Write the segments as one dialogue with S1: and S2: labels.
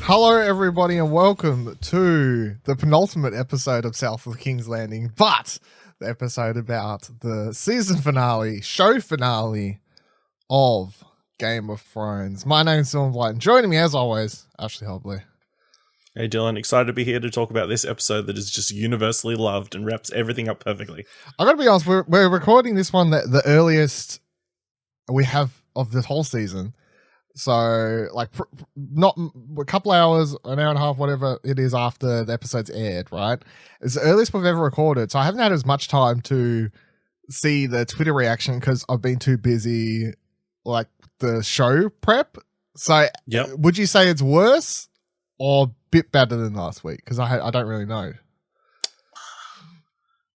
S1: Hello, everybody, and welcome to the penultimate episode of South of King's Landing, but the episode about the season finale, show finale of Game of Thrones. My name's Dylan Blight, and joining me, as always, Ashley Hobley.
S2: Hey Dylan, excited to be here to talk about this episode that is just universally loved and wraps everything up perfectly.
S1: I gotta be honest, we're recording this one the earliest we have of this whole season. So, like, not a couple hours, an hour and a half, whatever it is after the episode's aired, right? It's the earliest we've ever recorded. So I haven't had as much time to see the Twitter reaction because I've been too busy, like, the show prep. So Would you say it's worse or a bit better than last week? Because I don't really know.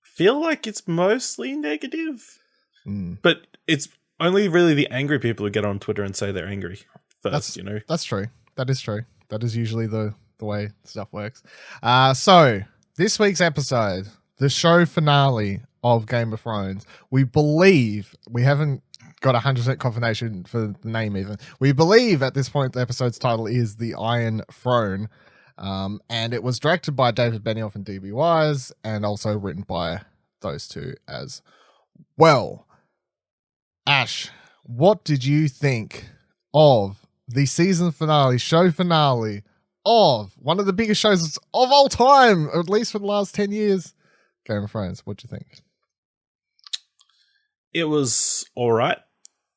S2: Feel like it's mostly negative. But it's only really the angry people who get on Twitter and say they're angry first,
S1: That's true. That is true. That is usually the way stuff works. So, this week's episode, the show finale of Game of Thrones, we believe, we haven't got 100% confirmation for the name even, we believe at this point the episode's title is The Iron Throne, and it was directed by David Benioff and D.B. Wise, and also written by those two as well. Ash, what did you think of the season finale, show finale of one of the biggest shows of all time, or at least for the last 10 years, Game of Thrones? What'd you think?
S2: It was all right.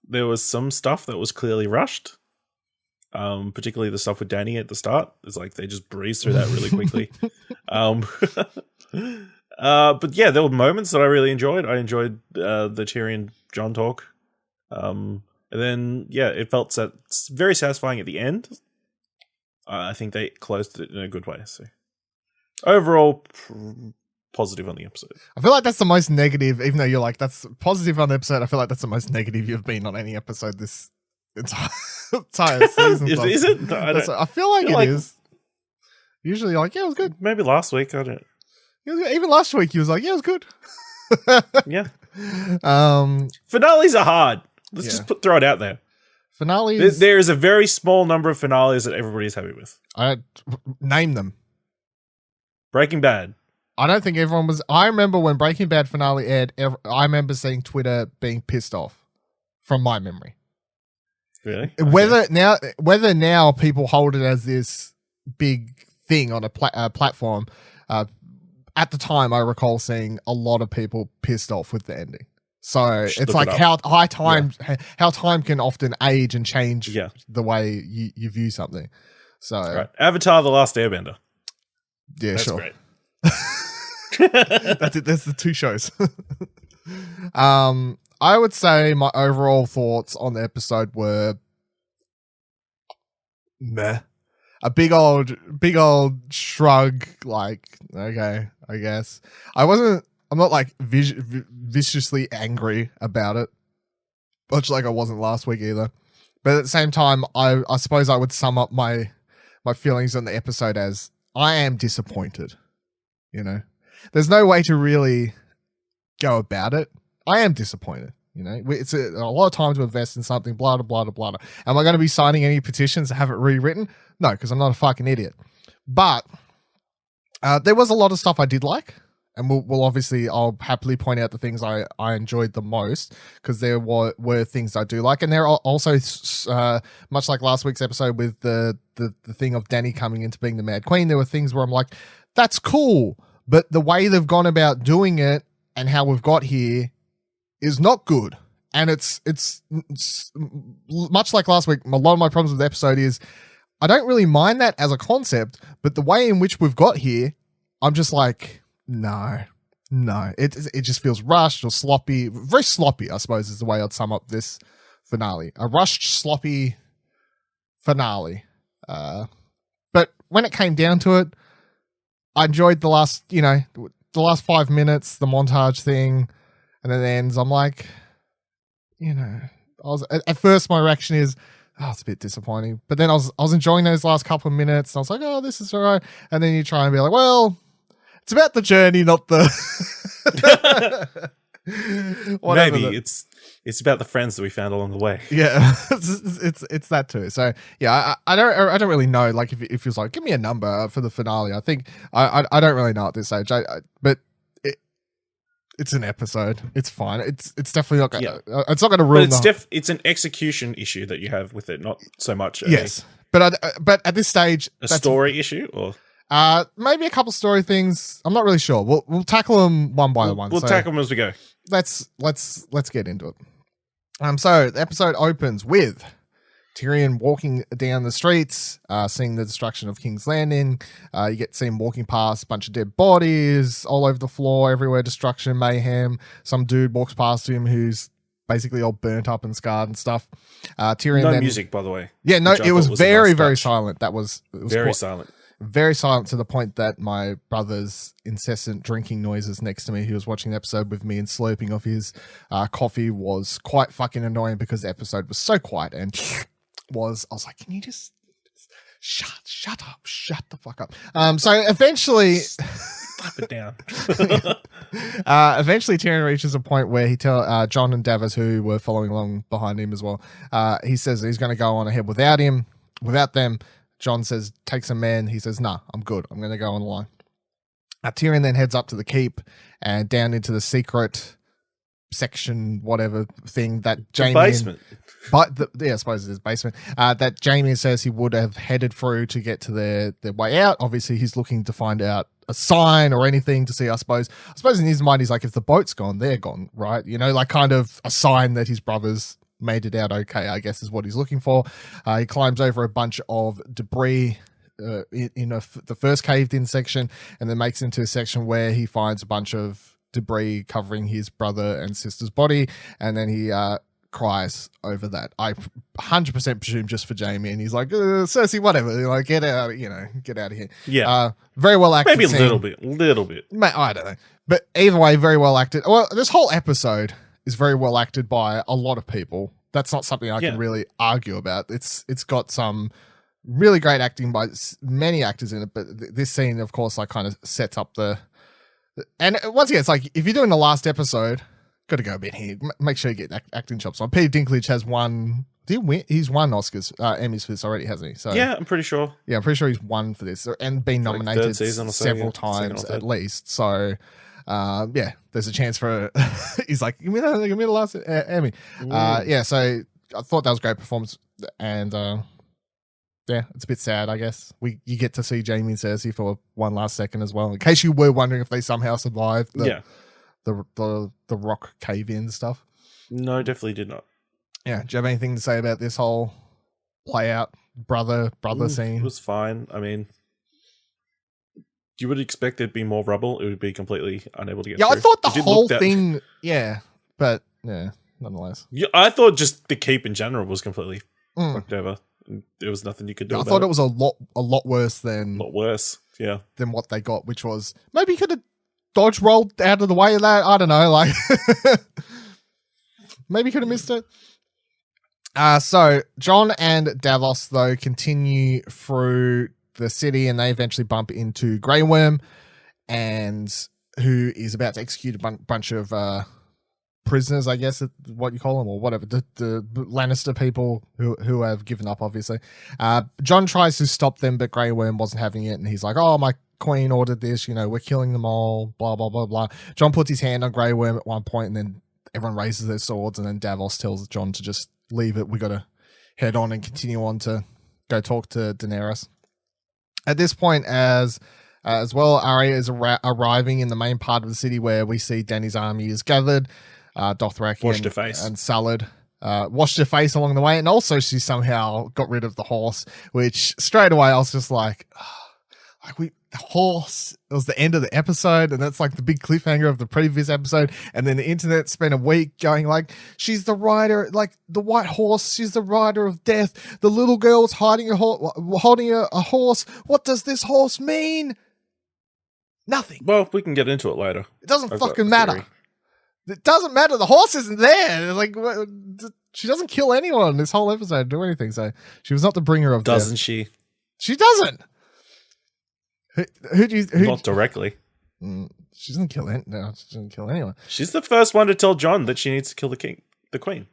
S2: There was some stuff that was clearly rushed, particularly the stuff with Dany at the start. It's like they just breezed through that really quickly. But yeah, there were moments that I really enjoyed. I enjoyed the Tyrion Jon talk. And then, yeah, it felt very satisfying at the end. I think they closed it in a good way. So overall, positive on the episode.
S1: I feel like that's the most negative, even though you're like, that's positive on the episode. I feel like that's the most negative you've been on any episode this entire season.
S2: Is it?
S1: I feel like it is. Usually, like, yeah, it was good.
S2: Maybe last week, I don't.
S1: Even last week, he was like, yeah, it was good.
S2: Yeah. Finales are hard. Let's just throw it out there.
S1: Finales.
S2: There is a very small number of finales that everybody's happy with.
S1: Name them.
S2: Breaking Bad.
S1: I don't think everyone was. I remember when Breaking Bad finale aired, I remember seeing Twitter being pissed off from my memory.
S2: Really?
S1: Whether now people hold it as this big thing on a platform, at the time I recall seeing a lot of people pissed off with the ending. So it's like how time can often age and change the way you view something. So
S2: right. Avatar: The Last Airbender.
S1: Yeah,
S2: that's
S1: sure.
S2: Great.
S1: That's it. There's the two shows. I would say my overall thoughts on the episode were meh. A big old shrug. Like, okay, I guess I'm not like viciously angry about it, much like I wasn't last week either. But at the same time, I suppose I would sum up my feelings on the episode as I am disappointed. There's no way to really go about it. I am disappointed. It's a lot of time to invest in something, blah, blah, blah, blah, blah. Am I going to be signing any petitions to have it rewritten? No, because I'm not a fucking idiot. But there was a lot of stuff I did like. And we'll obviously, I'll happily point out the things I enjoyed the most, because there were things I do like. And there are also, much like last week's episode with the thing of Dany coming into being the Mad Queen, there were things where I'm like, that's cool. But the way they've gone about doing it and how we've got here is not good. And it's much like last week, a lot of my problems with the episode is I don't really mind that as a concept, but the way in which we've got here, I'm just like, no, it just feels rushed or sloppy. Very sloppy, I suppose, is the way I'd sum up this finale. A rushed, sloppy finale. But when it came down to it, I enjoyed the last 5 minutes, the montage thing, and then it ends. I'm like, at first my reaction is, it's a bit disappointing. But then I was enjoying those last couple of minutes. And I was like, oh, this is all right. And then you try and be like, well, it's about the journey, not the Whatever.
S2: Maybe it's about the friends that we found along the way.
S1: Yeah, it's that too. So yeah, I don't really know. Like if it's like, give me a number for the finale. I think I don't really know at this stage. But it's an episode. It's fine. It's definitely not gonna. It's not going to ruin.
S2: But it's an execution issue that you have with it, not so much.
S1: Yes, but at this stage,
S2: a story issue or.
S1: Maybe a couple story things. I'm not really sure. We'll tackle them one by one.
S2: We'll tackle them as we go.
S1: Let's get into it. So the episode opens with Tyrion walking down the streets, seeing the destruction of King's Landing. You get to see him walking past a bunch of dead bodies all over the floor, everywhere, destruction, mayhem. Some dude walks past him who's basically all burnt up and scarred and stuff. Tyrion
S2: music, by the way.
S1: Yeah, no, it was very, very silent. It was
S2: very silent.
S1: Very silent to the point that my brother's incessant drinking noises next to me, he was watching the episode with me and slurping off his coffee, was quite fucking annoying because the episode was so quiet and I was like, can you just shut the fuck up. So eventually
S2: slap it down.
S1: Eventually Tyrion reaches a point where he tell Jon and Davos, who were following along behind him as well, he says he's going to go on ahead without them. Jon says, take some men. He says, nah, I'm good. I'm going to go on the line. Tyrion then heads up to the keep and down into the secret section, whatever thing that Jaime...
S2: basement.
S1: I suppose it is basement. That Jaime says he would have headed through to get to their way out. Obviously, he's looking to find out a sign or anything to see, I suppose. I suppose in his mind, he's like, if the boat's gone, they're gone, right? You know, like kind of a sign that his brothers made it out okay, I guess is what he's looking for. He climbs over a bunch of debris in the first caved in section, and then makes into a section where he finds a bunch of debris covering his brother and sister's body, and then he cries over that. I 100% presume just for Jaime, and he's like, Cersei, whatever, like get out of here.
S2: Yeah,
S1: very well acted.
S2: Maybe a little bit.
S1: I don't know, but either way, very well acted. Well, this whole episode is very well acted by a lot of people. That's not something I can really argue about. It's got some really great acting by many actors in it, but this scene, of course, like kind of sets up and once again, it's like if you're doing the last episode, got to go a bit here. Make sure you get acting chops on. Peter Dinklage has won. Did he win? He's won Oscars, Emmys for this already, hasn't he? So
S2: yeah, I'm pretty sure.
S1: Yeah, I'm pretty sure he's won for this and been nominated several times at least. So. There's a chance for he's like, give me the last Emmy. So I thought that was a great performance, and it's a bit sad, I guess. You get to see Jaime and Cersei for one last second as well, in case you were wondering if they somehow survived the rock cave-in stuff. No,
S2: definitely did not.
S1: Yeah, do you have anything to say about this whole play out brother scene?
S2: It was fine. I mean, you would expect there'd be more rubble. It would be completely unable to get through.
S1: I thought the whole thing, but nonetheless.
S2: Yeah, I thought just the keep in general was completely fucked over. There was nothing you could do about it.
S1: I thought it was a lot worse than...
S2: than
S1: what they got, which was... Maybe you could have dodge rolled out of the way of that. I don't know, like... maybe you could have missed it. So, Jon and Davos, though, continue through the city, and they eventually bump into Grey Worm, and who is about to execute a bunch of prisoners, I guess, what you call them, or whatever, the Lannister people who have given up, obviously. Jon tries to stop them, but Grey Worm wasn't having it, and he's like, oh, my queen ordered this, we're killing them all, blah, blah, blah, blah. Jon puts his hand on Grey Worm at one point, and then everyone raises their swords, and then Davos tells Jon to just leave it. We got to head on and continue on to go talk to Daenerys. At this point, as well, Arya is arriving in the main part of the city where we see Dany's army is gathered. Dothraki and Salad washed her face along the way, and also she somehow got rid of the horse, which straight away I was just like, the horse, it was the end of the episode, and that's like the big cliffhanger of the previous episode, and then the internet spent a week going like, she's the rider, like the white horse, she's the rider of death, the little girl's holding a horse, what does this horse mean? Nothing.
S2: Well, we can get into it later.
S1: It doesn't fucking matter. It doesn't matter, the horse isn't there, like, she doesn't kill anyone in this whole episode, do anything, so she was not the bringer of
S2: Doesn't
S1: death.
S2: she?
S1: She doesn't. Who
S2: Not directly.
S1: She doesn't kill it. No, she doesn't kill anyone.
S2: She's the first one to tell Jon that she needs to kill the queen.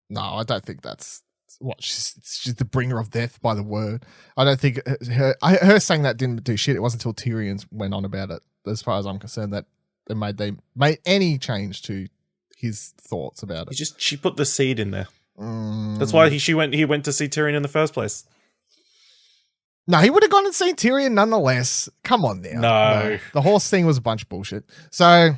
S1: No, I don't think that's what she's the bringer of death by the word. I don't think her saying that didn't do shit. It wasn't until Tyrion went on about it, as far as I'm concerned, that they made any change to his thoughts about it.
S2: She put the seed in there. That's why he went to see Tyrion in the first place.
S1: No, he would have gone and seen Tyrion nonetheless. Come on now.
S2: No.
S1: The horse thing was a bunch of bullshit. So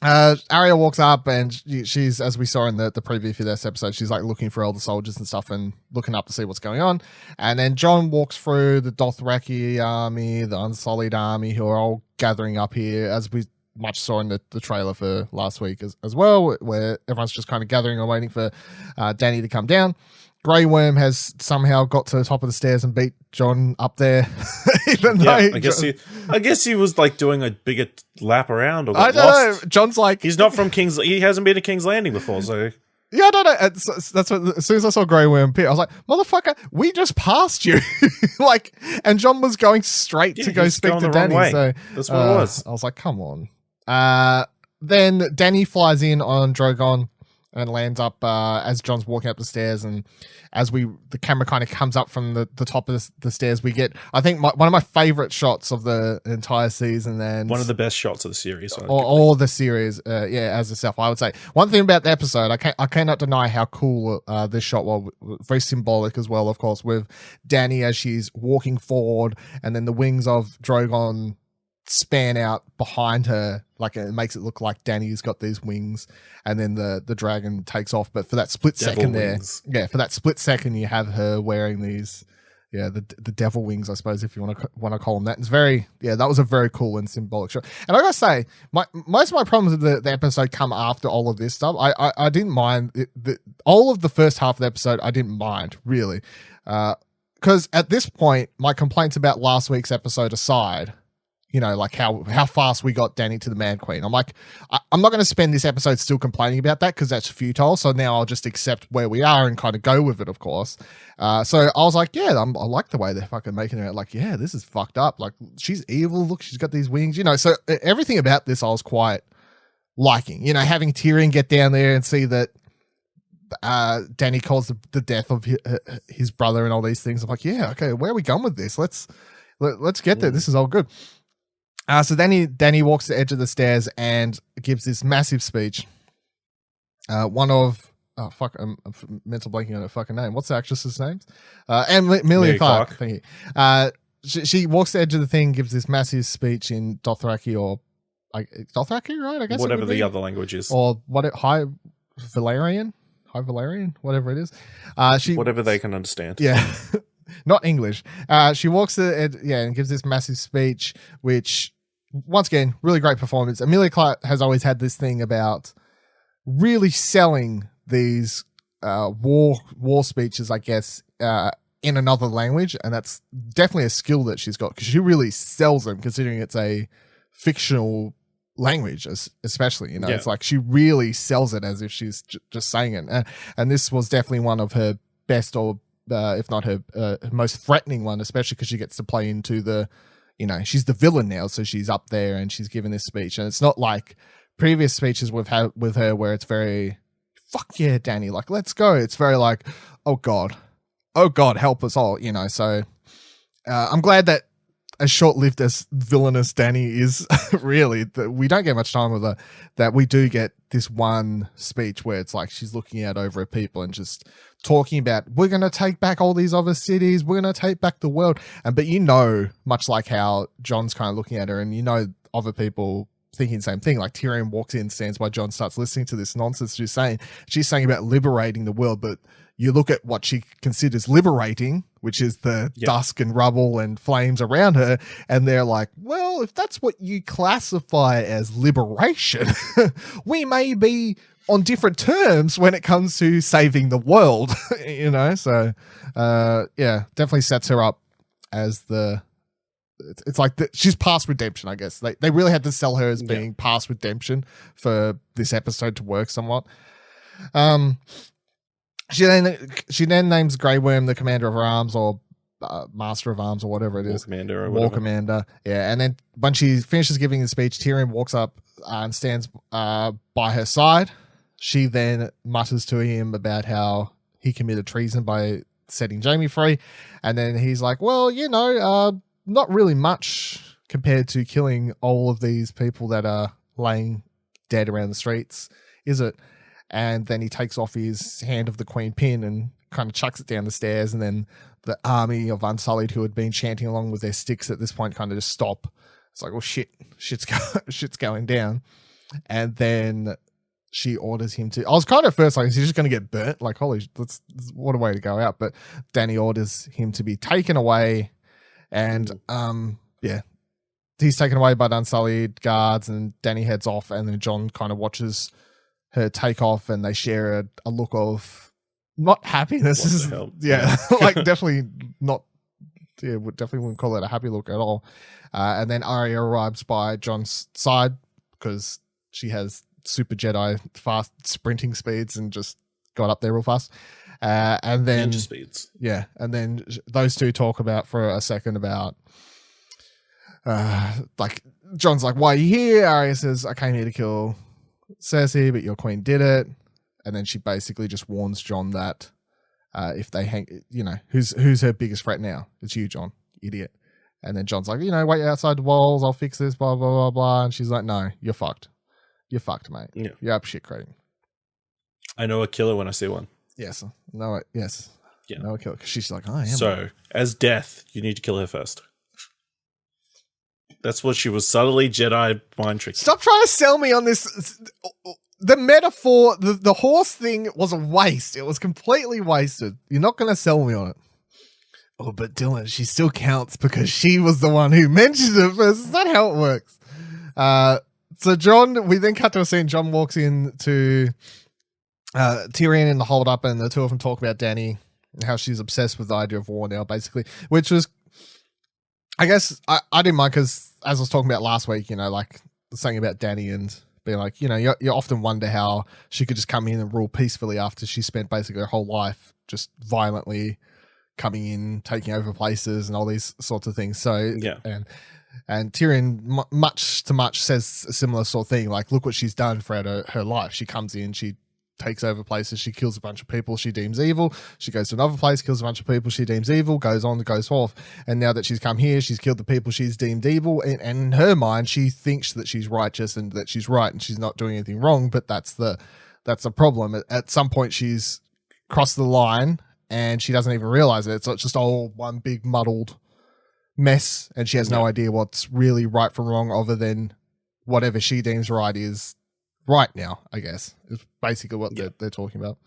S1: Arya walks up and she's, as we saw in the preview for this episode, she's like looking for all the soldiers and stuff and looking up to see what's going on. And then Jon walks through the Dothraki army, the Unsullied army, who are all gathering up here, as we much saw in the trailer for last week as well, where everyone's just kind of gathering and waiting for Dany to come down. Grey Worm has somehow got to the top of the stairs and beat Jon up there. Even though
S2: I guess he was like doing a bigger lap around or got
S1: I don't
S2: lost.
S1: know. Jon's like,
S2: he's not from King's. He hasn't been to King's Landing before, so
S1: yeah, I don't know. That's what. As soon as I saw Grey Worm appear, I was like, "Motherfucker, we just passed you!" Like, and Jon was going straight to go speak to Dany. So
S2: that's what it was.
S1: I was like, "Come on." Then Dany flies in on Drogon and lands up as Jon's walking up the stairs, and as the camera kind of comes up from the top of the stairs, we get, I think, one of my favorite shots of the entire season, and
S2: one of the best shots of the series,
S1: or the series, as itself. I would say one thing about the episode, I cannot deny how cool this shot was. Very symbolic as well, of course, with Dany as she's walking forward, and then the wings of Drogon span out behind her, like it makes it look like Dany's got these wings, and then the dragon takes off. But for that split second
S2: wings.
S1: for that split second, you have her wearing these, the devil wings, I suppose, if you want to call them that. It's that was a very cool and symbolic shot. And I gotta say, most of my problems with the episode come after all of this stuff. I didn't mind all of the first half of the episode. I didn't mind really, because at this point, my complaints about last week's episode aside, like how fast we got Dany to the Man Queen. I'm like, I'm not going to spend this episode still complaining about that because that's futile. So now I'll just accept where we are and kind of go with it, of course. So I was like, I like the way they're fucking making her. Like, this is fucked up. Like, she's evil. Look, she's got these wings, So everything about this I was quite liking. Having Tyrion get down there and see that Dany caused the death of his brother and all these things. I'm like, okay, where are we going with this? Let's get there. This is all good. So Dany walks to the edge of the stairs and gives this massive speech. I'm mental blanking on her fucking name. What's the actress's name? Emilia Clarke. Thank you. She walks to the edge of the thing, gives this massive speech in Dothraki, or Dothraki, right? I guess
S2: whatever the other language is,
S1: or High Valyrian, whatever it is.
S2: Whatever they can understand.
S1: Yeah. Not English. She walks to the edge, and gives this massive speech, which, once again, really great performance. Emilia Clarke has always had this thing about really selling these war speeches, I guess, in another language, and that's definitely a skill that she's got, because she really sells them, considering it's a fictional language, especially. It's like she really sells it as if she's just saying it, and this was definitely one of her best, or if not her most threatening one, especially because she gets to play into the, she's the villain now, so she's up there and she's giving this speech, and it's not like previous speeches we've had with her where it's very, fuck yeah, Dany, like, let's go. It's very like, oh God, help us all, so I'm glad that as short-lived as villainous Dany is, really, that we don't get much time with her, that we do get this one speech where it's like she's looking out over her people and just talking about, we're going to take back all these other cities, we're going to take back the world. But much like how Jon's kind of looking at her, and other people thinking the same thing, like Tyrion walks in, stands by Jon, starts listening to this nonsense she's saying about liberating the world, but you look at what she considers liberating, which is the dusk and rubble and flames around her, and they're like, well, if that's what you classify as liberation, we may be on different terms when it comes to saving the world, So, definitely sets her up as it's like she's past redemption, I guess. They really had to sell her as being past redemption for this episode to work somewhat. She then names Grey Worm the commander of her arms, or Master of Arms or whatever it
S2: War
S1: is.
S2: Commander or
S1: War
S2: whatever.
S1: Commander. Yeah, and then when she finishes giving the speech, Tyrion walks up and stands by her side. She then mutters to him about how he committed treason by setting Jaime free. And then he's like, well, not really much compared to killing all of these people that are laying dead around the streets, is it? And then he takes off his Hand of the Queen pin and kind of chucks it down the stairs, and then the army of Unsullied who had been chanting along with their sticks at this point kind of just stop. It's like, well, shit's going down. And then she orders him to. I was kind of first like, is he just going to get burnt? Like, holy, what a way to go out! But Dany orders him to be taken away, and he's taken away by the Unsullied guards, and Dany heads off, and then Jon kind of watches her take off, and they share a look of not happiness.
S2: What the hell?
S1: Like definitely not. Yeah, definitely wouldn't call it a happy look at all. And then Arya arrives by Jon's side because she has super Jedi fast sprinting speeds and just got up there real fast. And then
S2: Ninja speeds.
S1: Yeah, and then those two talk about for a second about like Jon's like, why are you here? Arya says, I came here to kill Cersei, but your queen did it. And then she basically just warns Jon that if they hang, who's her biggest threat now? It's you, Jon, idiot. And then Jon's like, wait outside the walls, I'll fix this, blah, blah, blah, blah. And she's like, no, you're fucked. You're fucked, mate.
S2: Yeah.
S1: You're up shit creek.
S2: I know a killer when I see one.
S1: Yes. No, yes.
S2: Yeah.
S1: No, kill. She's like, I am.
S2: So, as Death, you need to kill her first. That's what she was subtly Jedi mind tricking.
S1: Stop trying to sell me on this. The metaphor, the horse thing was a waste. It was completely wasted. You're not going to sell me on it. Oh, but Dylan, she still counts because she was the one who mentioned it first. Is that how it works? So Jon, we then cut to a scene. Jon walks in to Tyrion in the hold up, and the two of them talk about Dany, how she's obsessed with the idea of war now, basically, which was, I guess, I didn't mind because as I was talking about last week, like saying about Dany and being like, you often wonder how she could just come in and rule peacefully after she spent basically her whole life just violently coming in, taking over places and all these sorts of things. So,
S2: yeah.
S1: And Tyrion, much says a similar sort of thing. Like, look what she's done throughout her life. She comes in, she takes over places, she kills a bunch of people she deems evil. She goes to another place, kills a bunch of people she deems evil, goes on, goes forth. And now that she's come here, she's killed the people she's deemed evil. And in her mind, she thinks that she's righteous and that she's right and she's not doing anything wrong. But that's the problem. At some point, she's crossed the line and she doesn't even realize it. So it's just all one big muddled mess, and she has no idea what's really right from wrong other than whatever she deems right is right now, I guess, is basically what they're talking about.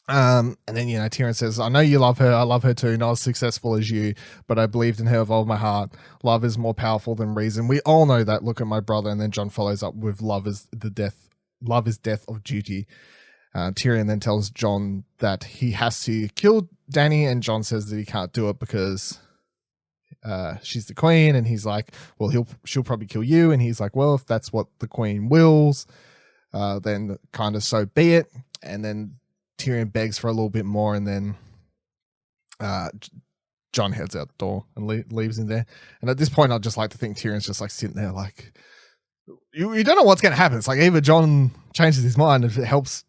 S1: And then, Tyrion says, I know you love her. I love her too. Not as successful as you, but I believed in her with all my heart. Love is more powerful than reason. We all know that. Look at my brother. And then Jon follows up with love is death of duty. Tyrion then tells Jon that he has to kill Dany, and Jon says that he can't do it because she's the queen. And he's like, well, she'll probably kill you. And he's like, well, if that's what the queen wills, then kind of so be it. And then Tyrion begs for a little bit more, and then Jon heads out the door and leaves him there. And at this point, I'd just like to think Tyrion's just like sitting there like, you don't know what's going to happen. It's like either Jon changes his mind if it helps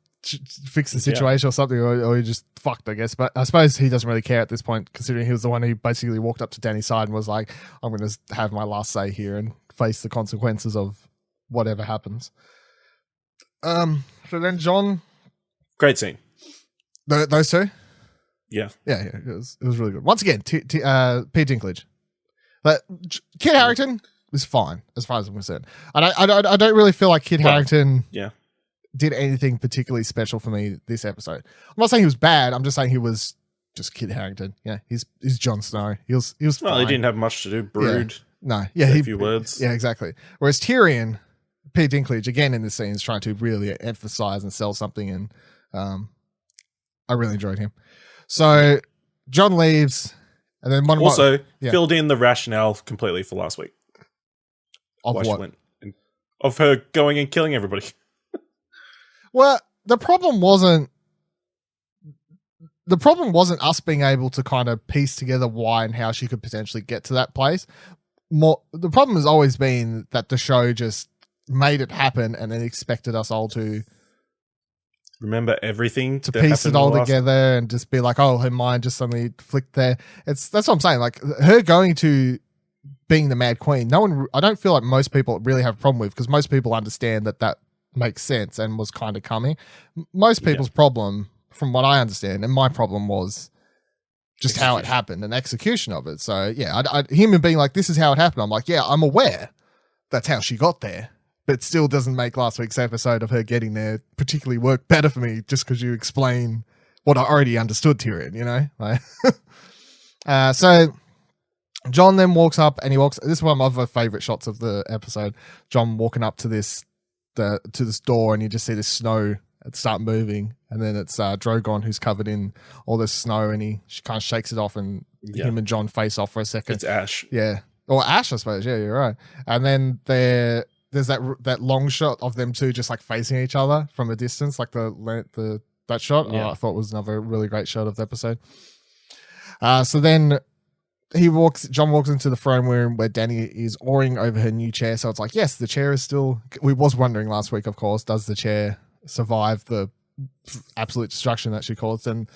S1: fix the situation or something, or you're just fucked, I guess. But I suppose he doesn't really care at this point, considering he was the one who basically walked up to Dany's side and was like, I'm going to have my last say here and face the consequences of whatever happens. So then Jon...
S2: Great scene.
S1: Those two?
S2: Yeah.
S1: Yeah, it was really good. Once again, Pete Dinklage. But Kit Harington was fine, as far as I'm concerned. I don't really feel like Kit Harington did anything particularly special for me this episode. I'm not saying he was bad. I'm just saying he was just Kit Harington. Yeah, he's Jon Snow. He was fine.
S2: Well, he didn't have much to do. Brood.
S1: Yeah. No. Yeah,
S2: a few words.
S1: Yeah, exactly. Whereas Tyrion, Pete Dinklage, again in this scene, is trying to really emphasize and sell something, and I really enjoyed him. So Jon leaves, and then
S2: filled in the rationale completely for last week.
S1: Of what?
S2: Of her going and killing everybody.
S1: Well, the problem wasn't the problem wasn't us being able to kind of piece together why and how she could potentially get to that place. The problem has always been that the show just made it happen and then expected us all to
S2: remember everything
S1: to piece it all together and just be like, oh, her mind just suddenly flicked there. That's what I'm saying. Like her going to being the Mad Queen, I don't feel like most people really have a problem with, because most people understand that makes sense and was kind of coming. Most people's problem, from what I understand, and my problem was just how it happened and execution of it. So yeah, him being like, this is how it happened. I'm like, yeah, I'm aware that's how she got there, but it still doesn't make last week's episode of her getting there particularly work better for me just because you explain what I already understood, Tyrion, you know? Like, so John then walks up and this is one of my favorite shots of the episode. John walking up to this door, and you just see this snow start moving, and then it's Drogon who's covered in all this snow, and she kind of shakes it off, and him and John face off for a second.
S2: It's Ash.
S1: Yeah. Or Ash, I suppose. Yeah, you're right. And then there's that long shot of them two just like facing each other from a distance, like that shot.
S2: Yeah.
S1: I thought was another really great shot of the episode. So then John walks into the throne room where Dany is awing over her new chair. So it's like, yes, the chair is still, we was wondering last week, of course, does the chair survive the absolute destruction that she caused? And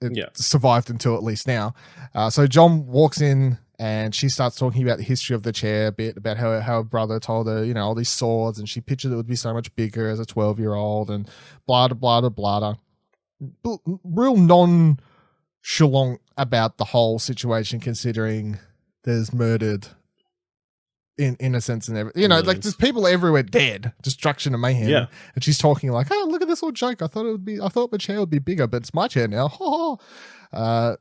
S1: it survived until at least now. So John walks in and she starts talking about the history of the chair a bit, about how her brother told her, all these swords, and she pictured it would be so much bigger as a 12-year-old, and blah, blah, blah, blah, blah. Real nonchalant about the whole situation, considering there's murdered innocents and everything. Like there's people everywhere dead, destruction and mayhem.
S2: Yeah.
S1: And she's talking like, oh, look at this little joke. I thought the chair would be bigger, but it's my chair now.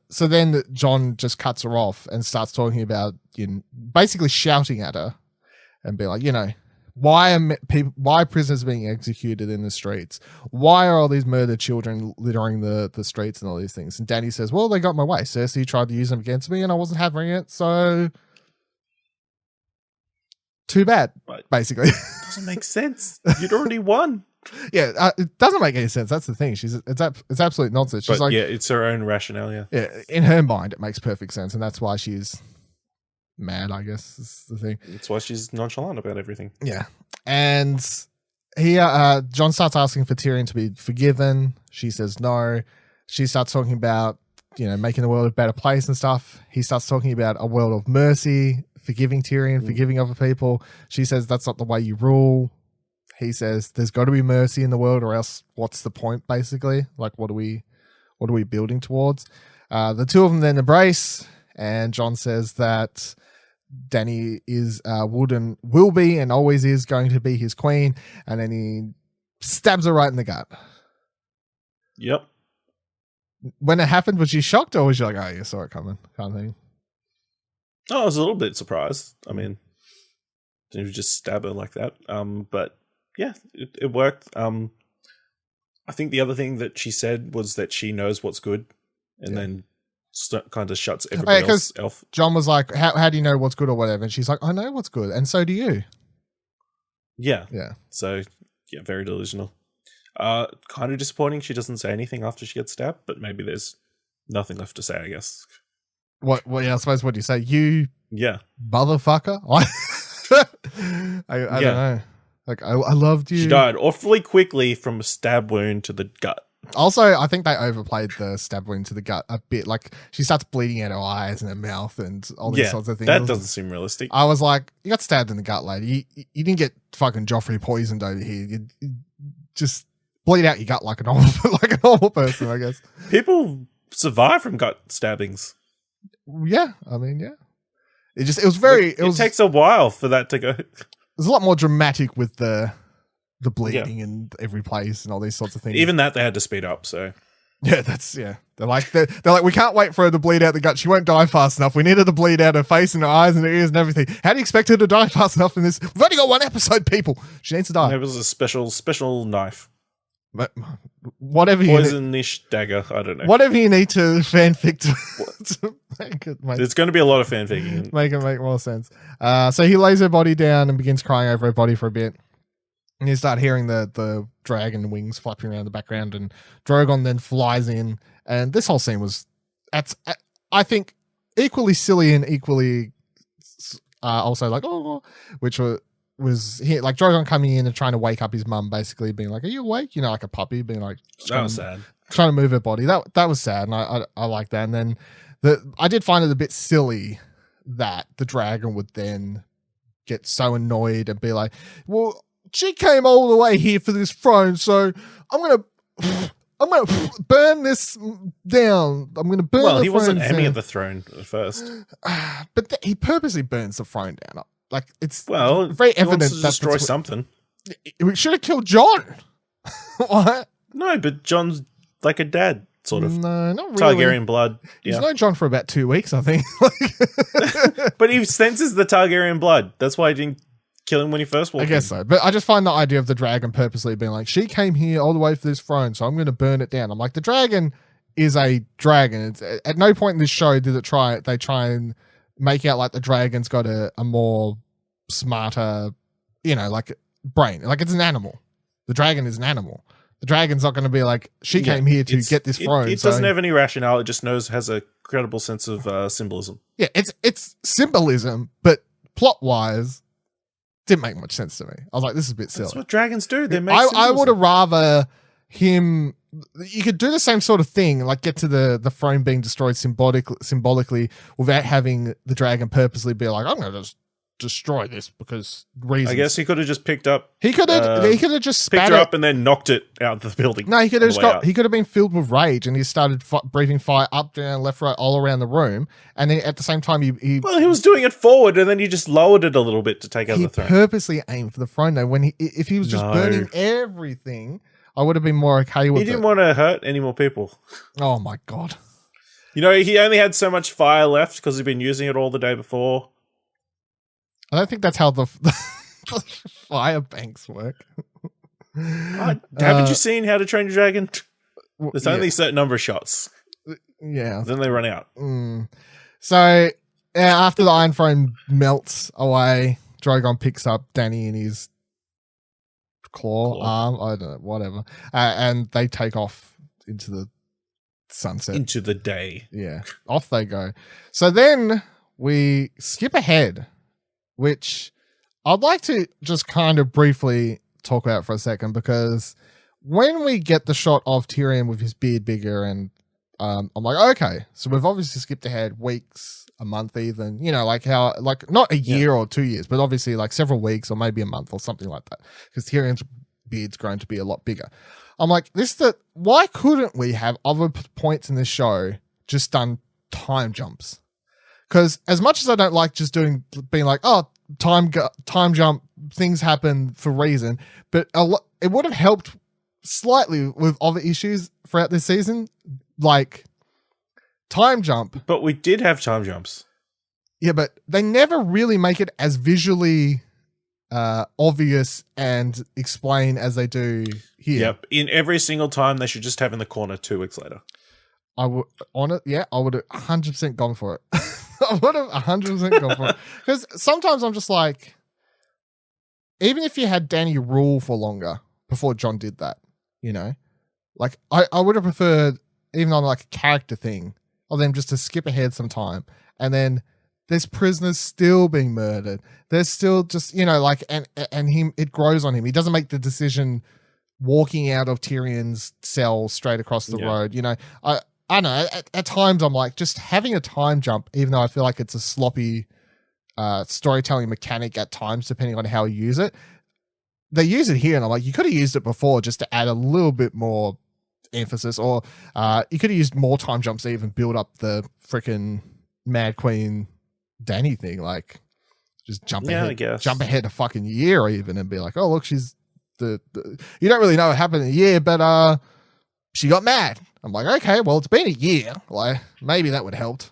S1: So then John just cuts her off and starts talking about, basically shouting at her and be like, why are prisoners being executed in the streets? Why are all these murdered children littering the streets and all these things? And Dany says, well, they got my way. Cersei tried to use them against me and I wasn't having it, so too bad, basically.
S2: Doesn't make sense. You'd already won.
S1: Yeah, it doesn't make any sense. That's the thing. It's absolute nonsense. She's
S2: it's her own rationale. Yeah,
S1: in her mind, it makes perfect sense, and that's why she's mad, I guess, is the thing.
S2: It's why she's nonchalant about everything.
S1: Yeah, and here, John starts asking for Tyrion to be forgiven. She says no. She starts talking about making the world a better place and stuff. He starts talking about a world of mercy, forgiving Tyrion, forgiving other people. She says that's not the way you rule. He says there's got to be mercy in the world, or else what's the point, basically? Like, what are we building towards? The two of them then embrace, and John says that Dany will be and always is going to be his queen, and then he stabs her right in the gut.
S2: Yep.
S1: When it happened, was you shocked, or was you like, oh, you saw it coming, kind of thing?
S2: Oh, I was a little bit surprised. I mean, didn't just stab her like that. But yeah, it worked. I think the other thing that she said was that she knows what's good, and then kind of shuts everybody else off.
S1: John was like, how do you know what's good or whatever? And she's like, I know what's good, and so do you.
S2: Yeah.
S1: Yeah.
S2: So, yeah, very delusional. Kind of disappointing she doesn't say anything after she gets stabbed, but maybe there's nothing left to say, I guess.
S1: What? Yeah, I suppose. What do you say? You, motherfucker. I don't know. Like, I loved you.
S2: She died awfully quickly from a stab wound to the gut.
S1: Also, I think they overplayed the stab wound to the gut a bit. Like, she starts bleeding out her eyes and her mouth and all these sorts of things.
S2: That doesn't seem realistic.
S1: I was like, you got stabbed in the gut, lady. You didn't get fucking Joffrey poisoned over here. You just bleed out your gut like a normal person, I guess.
S2: People survive from gut stabbings.
S1: Yeah, I mean, yeah. It
S2: takes a while for that to go.
S1: There's a lot more dramatic with the bleeding in every place and all these sorts of things.
S2: Even that they had to speed up. So
S1: yeah, They're like, we can't wait for her to bleed out the gut. She won't die fast enough. We need her to bleed out her face and her eyes and her ears and everything. How do you expect her to die fast enough in this? We've only got one episode, people. She needs to die.
S2: It was a special knife.
S1: But whatever
S2: poisonish dagger. I don't know.
S1: Whatever you need to fanfic to make it.
S2: There's going to be a lot of fanficking.
S1: Make it make more sense. So he lays her body down and begins crying over her body for a bit. And you start hearing the dragon wings flapping around the background, and Drogon then flies in. And this whole scene was, I think, equally silly and equally also like, oh, which was here, like Drogon coming in and trying to wake up his mum, basically being like, "Are you awake?" You know, like a puppy being like,
S2: That was sad.
S1: trying to move her body. That was sad, and I like that. And then I did find it a bit silly that the dragon would then get so annoyed and be like, "Well, she came all the way here for this throne, so I'm gonna burn this down. I'm gonna burn."
S2: Well,
S1: the
S2: he wasn't
S1: throne
S2: aiming
S1: down."
S2: at the throne at first.
S1: But he purposely burns the throne down. Like, it's
S2: Well,
S1: very
S2: he wants
S1: evident
S2: to
S1: that
S2: destroy something.
S1: we should have killed John. What?
S2: No, but John's like a dad, sort of.
S1: No, not really.
S2: Targaryen blood.
S1: He's
S2: Yeah.
S1: known John for about 2 weeks, I think.
S2: But he senses the Targaryen blood. That's why he didn't kill him when he first walked
S1: I guess
S2: in.
S1: so. But I just find the idea of the dragon purposely being like, she came here all the way for this throne, so I'm going to burn it down. I'm like, the dragon is a dragon. It's, at no point in this show did they try and make out like the dragon's got a more smarter, like brain. Like, it's an animal. The dragon is an animal. The dragon's not going to be like, she came here to get this throne.
S2: It doesn't have any rationale. It just has a credible sense of symbolism.
S1: Yeah, it's symbolism, but plot-wise, didn't make much sense to me. I was like, this is a bit silly.
S2: That's what dragons do. They make
S1: I would have rather him. You could do the same sort of thing, like get to the throne being destroyed symbolically, without having the dragon purposely be like, I'm going to just destroy this because reasons.
S2: I guess he could have just picked up.
S1: He could have just spat
S2: picked her up and then knocked it out of the building.
S1: No, he could have he could have been filled with rage and he started breathing fire up, down, left, right, all around the room. And then at the same time, he
S2: was doing it forward and then he just lowered it a little bit to take out the throne.
S1: He purposely aimed for the throne though. If he was just burning everything, I would have been more okay with it.
S2: He didn't want to hurt any more people.
S1: Oh my God.
S2: He only had so much fire left because he'd been using it all the day before.
S1: I don't think that's how the fire banks work.
S2: Haven't you seen How to Train Your Dragon? There's only a certain number of shots.
S1: Yeah.
S2: Then they run out.
S1: So after the Iron Throne melts away, Drogon picks up Dany in his claw arm. I don't know, whatever. And they take off into the sunset.
S2: Into the day.
S1: Yeah. Off they go. So then we skip ahead, which I'd like to just kind of briefly talk about for a second, because when we get the shot of Tyrion with his beard bigger and I'm like, okay, so we've obviously skipped ahead weeks, a month even, like how, like not a year or 2 years, but obviously like several weeks or maybe a month or something like that, because Tyrion's beard's grown to be a lot bigger. I'm like, why couldn't we have other points in this show just done time jumps? Because as much as I don't like just being like, oh, time jump, things happen for reason, but it would have helped slightly with other issues throughout this season, like time jump.
S2: But we did have time jumps.
S1: Yeah, but they never really make it as visually obvious and explain as they do here.
S2: Yep. In every single time, they should just have in the corner 2 weeks later.
S1: I would I would have 100% gone for it. I would have 100% gone for it. Because sometimes I'm just like, even if you had Dany rule for longer before Jon did that, like I would have preferred, even on like a character thing, of them just to skip ahead some time, and then there's prisoners still being murdered. There's still just, like, and him, it grows on him. He doesn't make the decision walking out of Tyrion's cell straight across the road. I don't know. At times, I'm like, just having a time jump, even though I feel like it's a sloppy storytelling mechanic at times, depending on how you use it. They use it here, and I'm like, you could have used it before just to add a little bit more emphasis, or you could have used more time jumps to even build up the freaking Mad Queen Dany thing. Like, just jump ahead a fucking year, even, and be like, oh, look, she's the you don't really know what happened in a year, but she got mad. I'm like, okay, well, it's been a year. Like, maybe that would have helped.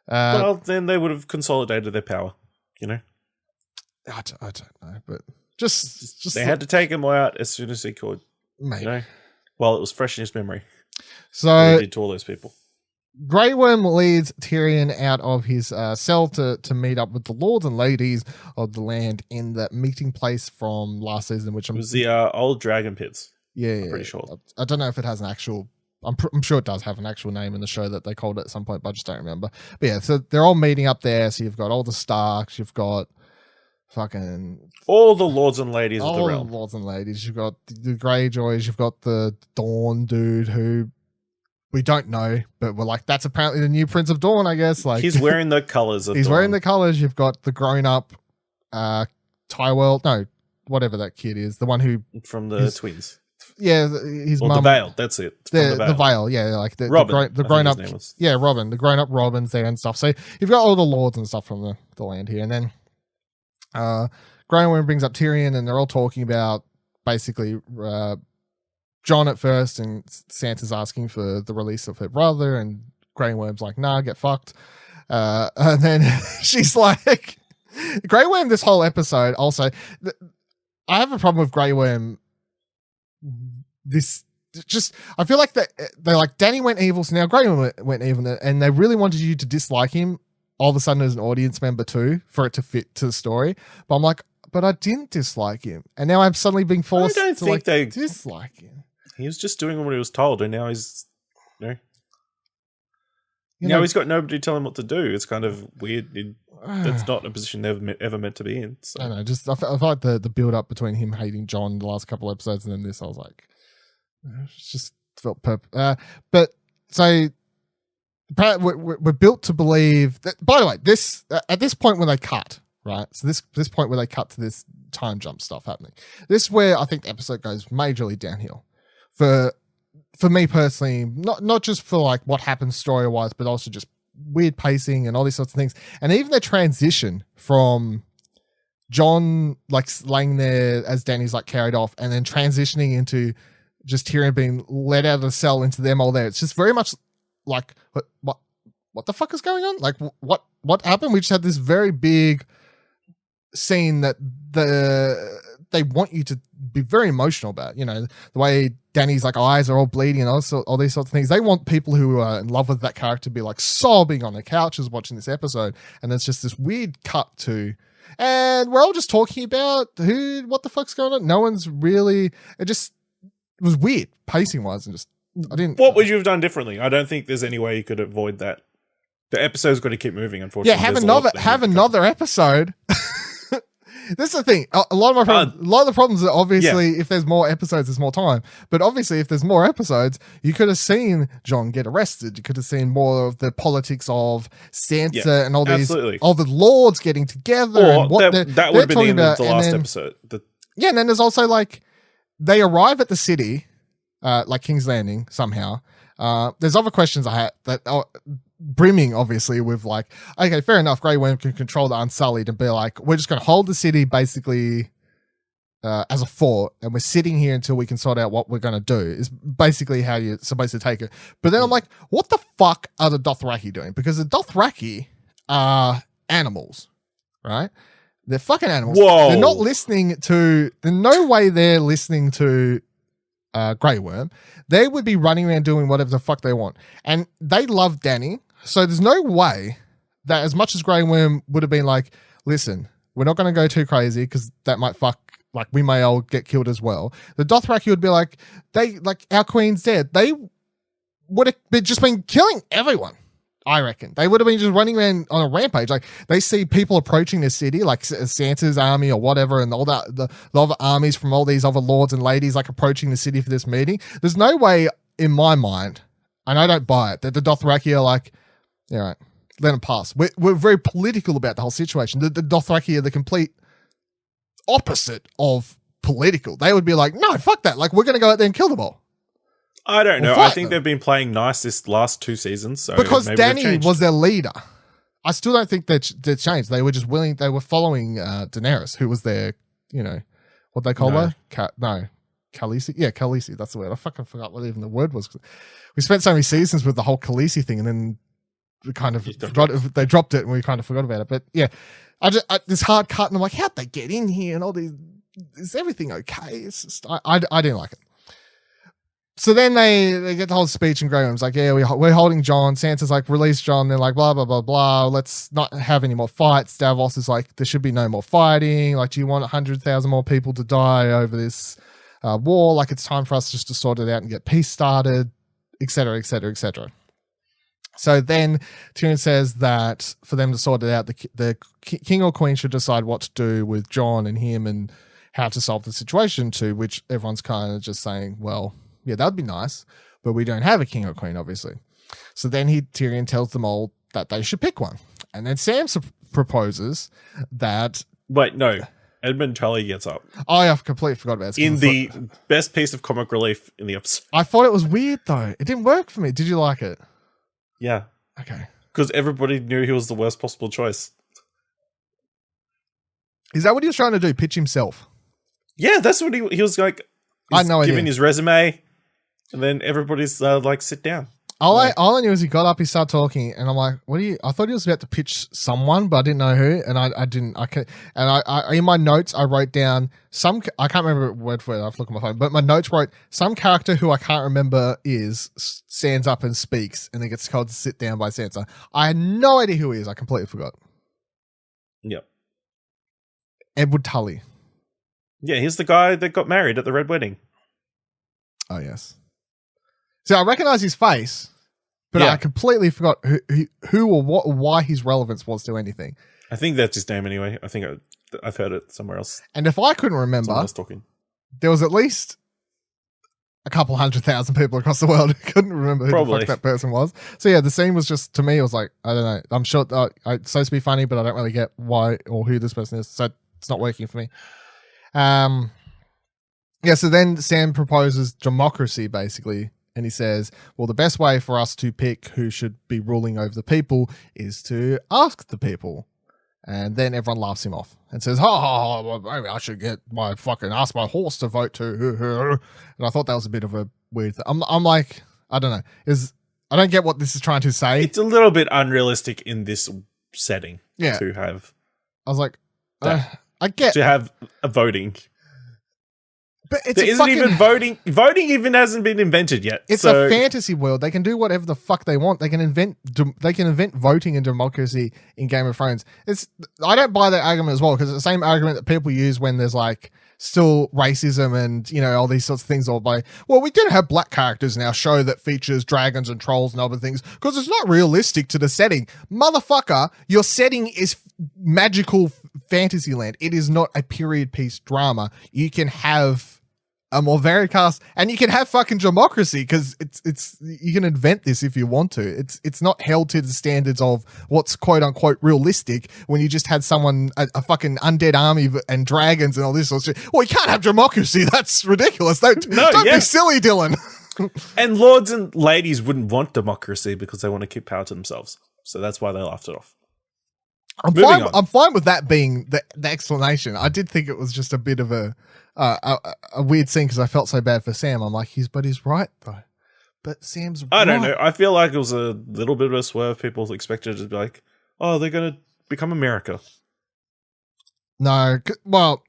S2: Well, then they would have consolidated their power,
S1: I don't know, but just
S2: they had to take him out as soon as they could.
S1: Maybe.
S2: While it was fresh in his memory.
S1: So
S2: he did to all those people.
S1: Grey Worm leads Tyrion out of his cell to meet up with the lords and ladies of the land in the meeting place from last season, which
S2: It was the old dragon pits.
S1: yeah,
S2: I'm pretty sure.
S1: I don't know if it has an actual. I'm sure it does have an actual name in the show that they called it at some point, but I just don't remember. But yeah, so they're all meeting up there. So you've got all the Starks, you've got fucking
S2: all the lords and ladies of the
S1: all
S2: realm.
S1: the lords and ladies. You've got the Greyjoys, you've got the Dawn dude who we don't know, but we're like, that's apparently the new Prince of Dawn, I guess. Like
S2: he's wearing the colors of
S1: he's
S2: Dawn.
S1: wearing the colors. You've got the grown up Tywell, no, whatever that kid is, the one who
S2: from the twins.
S1: Yeah, his
S2: or
S1: mum.
S2: the Vale, that's it.
S1: The Vale, yeah, like the
S2: Robin,
S1: the grown up. Yeah, Robin, the grown up Robin's there and stuff. So you've got all the lords and stuff from the land here, and then Grey Worm brings up Tyrion, and they're all talking about basically Jon at first, and Sansa's asking for the release of her brother, and Grey Worm's like, nah, get fucked. And then she's like, Grey Worm this whole episode also, I have a problem with Grey Worm. This just, I feel like they're like, Danny went evil, so now Grey Worm went evil, and they really wanted you to dislike him all of a sudden as an audience member too, for it to fit to the story. But I'm like, but I didn't dislike him, and now I'm suddenly being forced to like dislike him.
S2: He was just doing what he was told, and now he's, now he's got nobody to tell him what to do. It's kind of weird. That's not a position they've ever meant to be in. So.
S1: I don't know. Just I felt like the build up between him hating Jon the last couple of episodes, and then this, I was like, it just felt but so we're built to believe that. By the way, this at this point when they cut, right? So this point where they cut to this time jump stuff happening. This is where I think the episode goes majorly downhill. For me personally, not just for like what happens story wise, but also just weird pacing and all these sorts of things. And even the transition from Jon like laying there as Danny's like carried off, and then transitioning into just Tyrion being let out of the cell into them all there. It's just very much like what the fuck is going on? Like what happened? We just had this very big scene that they want you to be very emotional about, the way Danny's like eyes are all bleeding and all these sorts of things. They want people who are in love with that character to be like sobbing on the couches watching this episode. And there's just this weird cut to, and we're all just talking about what the fuck's going on. No one's really, it was weird pacing wise, and just, I didn't.
S2: What would you have done differently? I don't think there's any way you could avoid that. The episode's got to keep moving, unfortunately.
S1: Yeah, have another episode. This is the thing. A lot of the problems are obviously if there's more episodes, there's more time. But obviously, if there's more episodes, you could have seen Jon get arrested. You could have seen more of the politics of Sansa and all the lords getting together.
S2: Or
S1: and what
S2: that would have been the end of the last episode.
S1: And then there's also like they arrive at the city, like King's Landing somehow. There's other questions I had that are brimming, obviously, with like, okay, fair enough, Grey Worm can control the Unsullied and be like, we're just going to hold the city basically as a fort, and we're sitting here until we can sort out what we're going to do, is basically how you're supposed to take it. But then I'm like, what the fuck are the Dothraki doing? Because the Dothraki are animals, right? They're fucking animals.
S2: Whoa.
S1: They're not listening to, there's no way they're listening to Grey Worm. They would be running around doing whatever the fuck they want. And they love Danny. So there's no way that, as much as Grey Worm would have been like, listen, we're not going to go too crazy because that might fuck, like we may all get killed as well. The Dothraki would be like, our queen's dead. They would have just been killing everyone. I reckon they would have been just running around on a rampage. Like they see people approaching the city, like Sansa's army or whatever, and all that the other armies from all these other lords and ladies like approaching the city for this meeting. There's no way in my mind, and I don't buy it, that the Dothraki are like, yeah, right, let them pass. We're very political about the whole situation. The Dothraki are the complete opposite of political. They would be like, no, fuck that. Like we're going to go out there and kill them all.
S2: I don't know. I think they've been playing nice this last 2 seasons. So
S1: because Danny was their leader. I still don't think they changed. They were just willing. They were following Daenerys, who was their, what they call her? Khaleesi. Yeah, Khaleesi. That's the word. I fucking forgot what even the word was. We spent so many seasons with the whole Khaleesi thing, and then we kind of forgot. They dropped it, and we kind of forgot about it. But yeah, this hard cut, and I'm like, how'd they get in here? And all these, is everything okay? It's just, I didn't like it. So then they get the whole speech, and Graham's like, yeah, we're holding John. Sansa's like, release John. They're like, blah, blah, blah, blah. Let's not have any more fights. Davos is like, there should be no more fighting. Like, do you want 100,000 more people to die over this war? Like, it's time for us just to sort it out and get peace started, etc., etc., etc. So then Tyrion says that for them to sort it out, the king or queen should decide what to do with John and him and how to solve the situation, to which everyone's kind of just saying, well, yeah, that'd be nice, but we don't have a king or queen, obviously. So then Tyrion tells them all that they should pick one. And then Sam proposes that...
S2: Wait, no. Edmund Tully gets up.
S1: Oh, yeah, I completely forgot about it.
S2: In the best piece of comic relief in the episode.
S1: I thought it was weird, though. It didn't work for me. Did you like it?
S2: Yeah.
S1: Okay.
S2: Because everybody knew he was the worst possible choice.
S1: Is that what he was trying to do? Pitch himself?
S2: Yeah, that's what he was like.
S1: I had no idea.
S2: Giving his resume, and then everybody's like, sit down.
S1: All I knew is he got up, he started talking, and I'm like, "What are you?" I thought he was about to pitch someone, but I didn't know who, and I didn't. I in my notes I wrote down some. I can't remember word for word. I have to look at my phone, but my notes wrote some character who I can't remember stands up and speaks, and then gets told to sit down by Sansa. I had no idea who he is. I completely forgot.
S2: Yep.
S1: Edward Tully.
S2: Yeah, he's the guy that got married at the Red Wedding.
S1: Oh yes. So I recognize his face, but I completely forgot who or what or why his relevance was to anything.
S2: I think that's his name anyway. I think I've heard it somewhere else.
S1: And if I couldn't remember, there was at least a couple 100,000 people across the world who couldn't remember who the fuck that person was. So yeah, the scene was just, to me, it was like, I don't know. I'm sure it's supposed to be funny, but I don't really get why or who this person is. So it's not working for me. Yeah, so then Sam proposes democracy, basically. And he says, well, the best way for us to pick who should be ruling over the people is to ask the people. And then everyone laughs him off and says, oh, maybe I should ask my horse to vote too. And I thought that was a bit of a weird thing. I'm like, I don't know. I don't get what this is trying to say.
S2: It's a little bit unrealistic in this setting to have.
S1: I was like,
S2: I get to have a voting.
S1: But
S2: there isn't even voting. Voting even hasn't been invented yet.
S1: It's a fantasy world. They can do whatever the fuck they want. They can invent voting and democracy in Game of Thrones. I don't buy that argument as well, because it's the same argument that people use when there's like still racism and, you know, all these sorts of things. All by, well, we did have black characters in our show that features dragons and trolls and other things because it's not realistic to the setting. Motherfucker, your setting is magical fantasy land. It is not a period piece drama. You can have a more varied cast, and you can have fucking democracy because it's you can invent this if you want to. It's not held to the standards of what's quote unquote realistic when you just had someone a fucking undead army and dragons and all this sort of shit. Well, you can't have democracy. That's ridiculous. Don't be silly, Dylan.
S2: And lords and ladies wouldn't want democracy because they want to keep power to themselves. So that's why they laughed it off.
S1: I'm fine with that being the explanation. I did think it was just a bit of a weird scene because I felt so bad for Sam. I'm like, he's right though. But Sam's
S2: I don't know. I feel like it was a little bit of a swerve. People expected it to be like, oh, they're going to become America.
S1: No, well,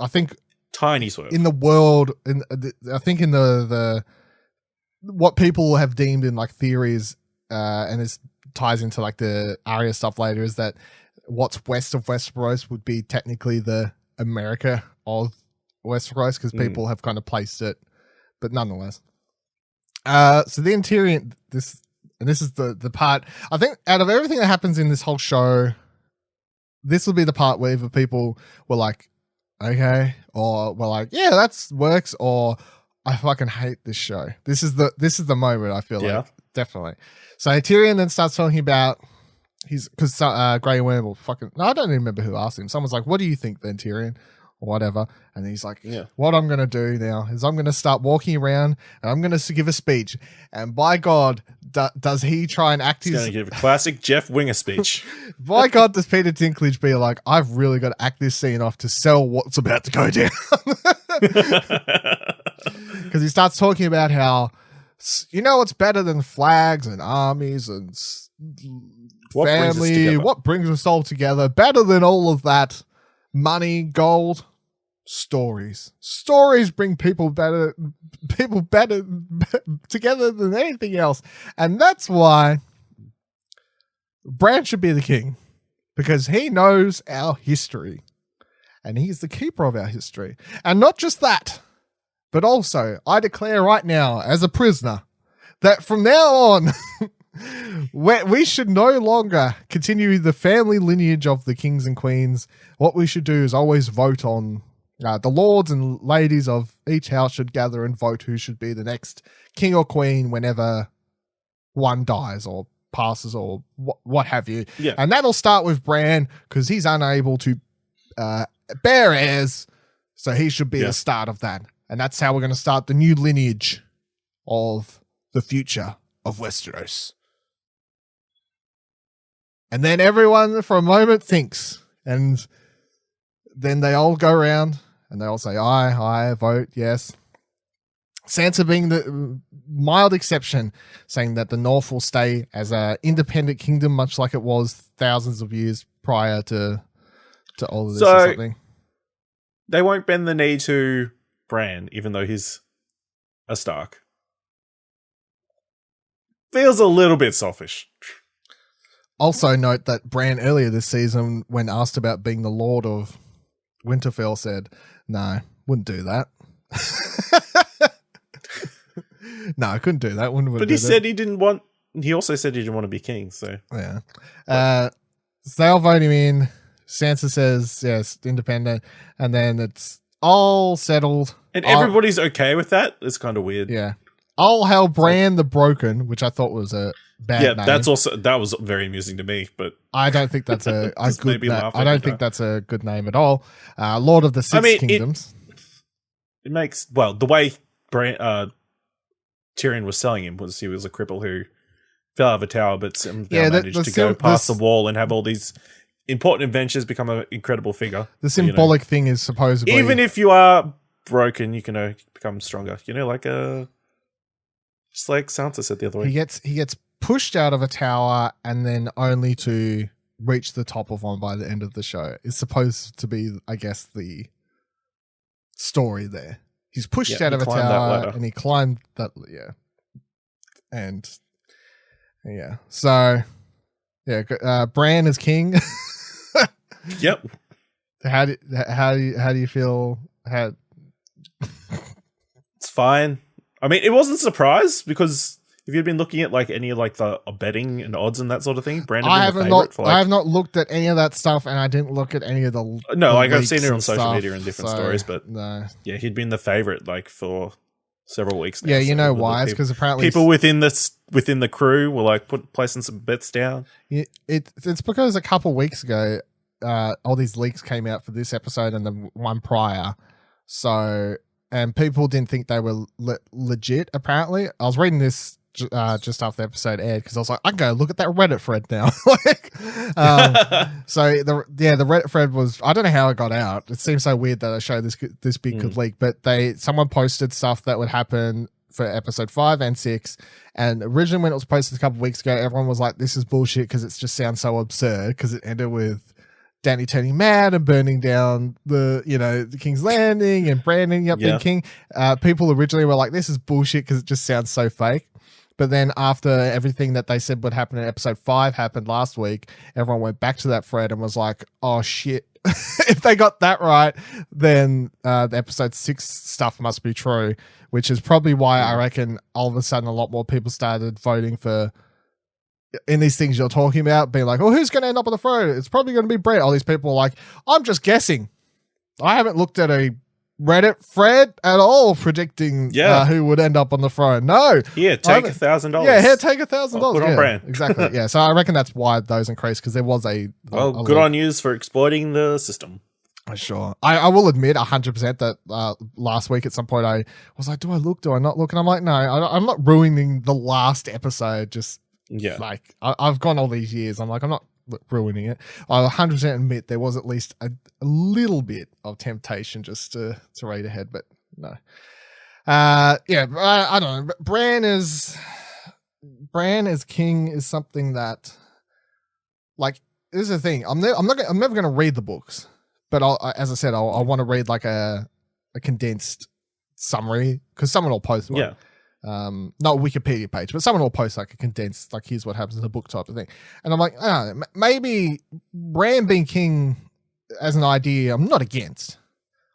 S1: I think
S2: tiny swerve
S1: in the world. I think in the what people have deemed in like theories, and this ties into like the Arya stuff later, is that what's west of Westeros would be technically the America of Westeros because people have kind of placed it, but nonetheless. So then Tyrion, this is the part I think out of everything that happens in this whole show, this will be the part where either people were like, okay, or were like, yeah, that works, or I fucking hate this show. This is the moment I feel like definitely. So Tyrion then starts talking about because Grey Worm will fucking, no, I don't even remember who asked him. Someone's like, what do you think then, Tyrion? Or whatever. And he's like, what I'm going to do now is I'm going to start walking around and I'm going to give a speech. And by God, does he try and act
S2: He's going to give a classic Jeff Winger speech.
S1: By God, does Peter Dinklage be like, I've really got to act this scene off to sell what's about to go down. Because he starts talking about how, you know, what's better than flags and armies and family, what brings us all together, better than all of that money, gold, stories. Stories bring people better together than anything else. And that's why Bran should be the king, because he knows our history and he's the keeper of our history. And not just that, but also I declare right now as a prisoner that from now on, we should no longer continue the family lineage of the kings and queens. What we should do is always vote on the lords and ladies of each house should gather and vote who should be the next king or queen whenever one dies or passes or what have you.
S2: Yeah.
S1: And that'll start with Bran because he's unable to bear heirs, so he should be the start of that. And that's how we're going to start the new lineage of the future of Westeros. And then everyone for a moment thinks, and then they all go around and they all say, I vote, yes. Sansa being the mild exception, saying that the North will stay as an independent kingdom, much like it was thousands of years prior to all of this or something.
S2: They won't bend the knee to Bran, even though he's a Stark. Feels a little bit selfish.
S1: Also note that Bran earlier this season, when asked about being the Lord of Winterfell, said, no, wouldn't do that. No, I couldn't do that. Wouldn't
S2: but he said he didn't want... He also said he didn't want to be king, so...
S1: Yeah. So they'll vote him in. Sansa says, yes, independent. And then it's all settled.
S2: And everybody's okay with that? It's kind of weird.
S1: Yeah. All hail Bran the Broken, which I thought was a bad name.
S2: That was very amusing to me, but
S1: I don't think that's a good name. I don't think that's a good name at all. Lord of the Six Kingdoms.
S2: It makes... Well, the way Tyrion was selling him was he was a cripple who fell out of a tower, but somehow managed to go past the wall and have all these important adventures, become an incredible figure.
S1: The symbolic thing is supposedly...
S2: Even if you are broken, you can become stronger. Like just like Sansa said the other way.
S1: He gets pushed out of a tower and then only to reach the top of one by the end of the show. It's supposed to be, I guess, the story there. He's pushed out of a tower and he climbed that. Yeah. And yeah. So yeah, Bran is king.
S2: Yep.
S1: How do you feel?
S2: It's fine. I mean, it wasn't a surprise because if you'd been looking at any of the betting and odds and that sort of thing, Bran had been the favorite for
S1: I have not looked at any of that stuff, and I didn't look at any of the
S2: I've seen it on social media and different stories, but
S1: no.
S2: Yeah, he'd been the favorite for several weeks now.
S1: Yeah, you know why? It's because apparently
S2: people within the crew were placing some bets down.
S1: It's because a couple weeks ago, all these leaks came out for this episode and the one prior, and people didn't think they were legit. Apparently, I was reading this just after the episode aired because I was like, I can go look at that Reddit thread now. So the Reddit thread was, I don't know how it got out. It seems so weird that a show this big could leak, but someone posted stuff that would happen for episode 5 and 6. And originally when it was posted a couple of weeks ago, everyone was like, this is bullshit because it just sounds so absurd because it ended with Dany turning mad and burning down the King's Landing and Bran ending up being king. People originally were like, this is bullshit because it just sounds so fake. But then after everything that they said would happen in episode 5 happened last week, everyone went back to that thread and was like, oh shit, if they got that right, then the episode 6 stuff must be true, which is probably why I reckon all of a sudden a lot more people started voting for in these things you're talking about, being like, oh, who's going to end up on the throne? It's probably going to be Bran. All these people are like, I'm just guessing. I haven't looked at a Reddit thread at all predicting who would end up on the throne. No.
S2: Here, take $1,000.
S1: Yeah, here, take $1,000.
S2: Put on Bran.
S1: Exactly. Yeah, so I reckon that's why those increased, because there was
S2: good on you for exploiting the system.
S1: Sure. I will admit 100% that last week at some point I was like, do I look? Do I not look? And I'm like, no, I'm not ruining the last episode just...
S2: Yeah.
S1: Like, I've gone all these years. I'm like, I'm not ruining it. I 100% admit there was at least a little bit of temptation just to read ahead, but no. I don't know. Bran as king is something that, like, this is the thing. I'm never going to read the books, but as I said, I want to read like a condensed summary because someone will post one.
S2: Yeah.
S1: Not a Wikipedia page, but someone will post like a condensed, like here's what happens in the book type of thing. And I'm like, maybe Bran being king as an idea, I'm not against.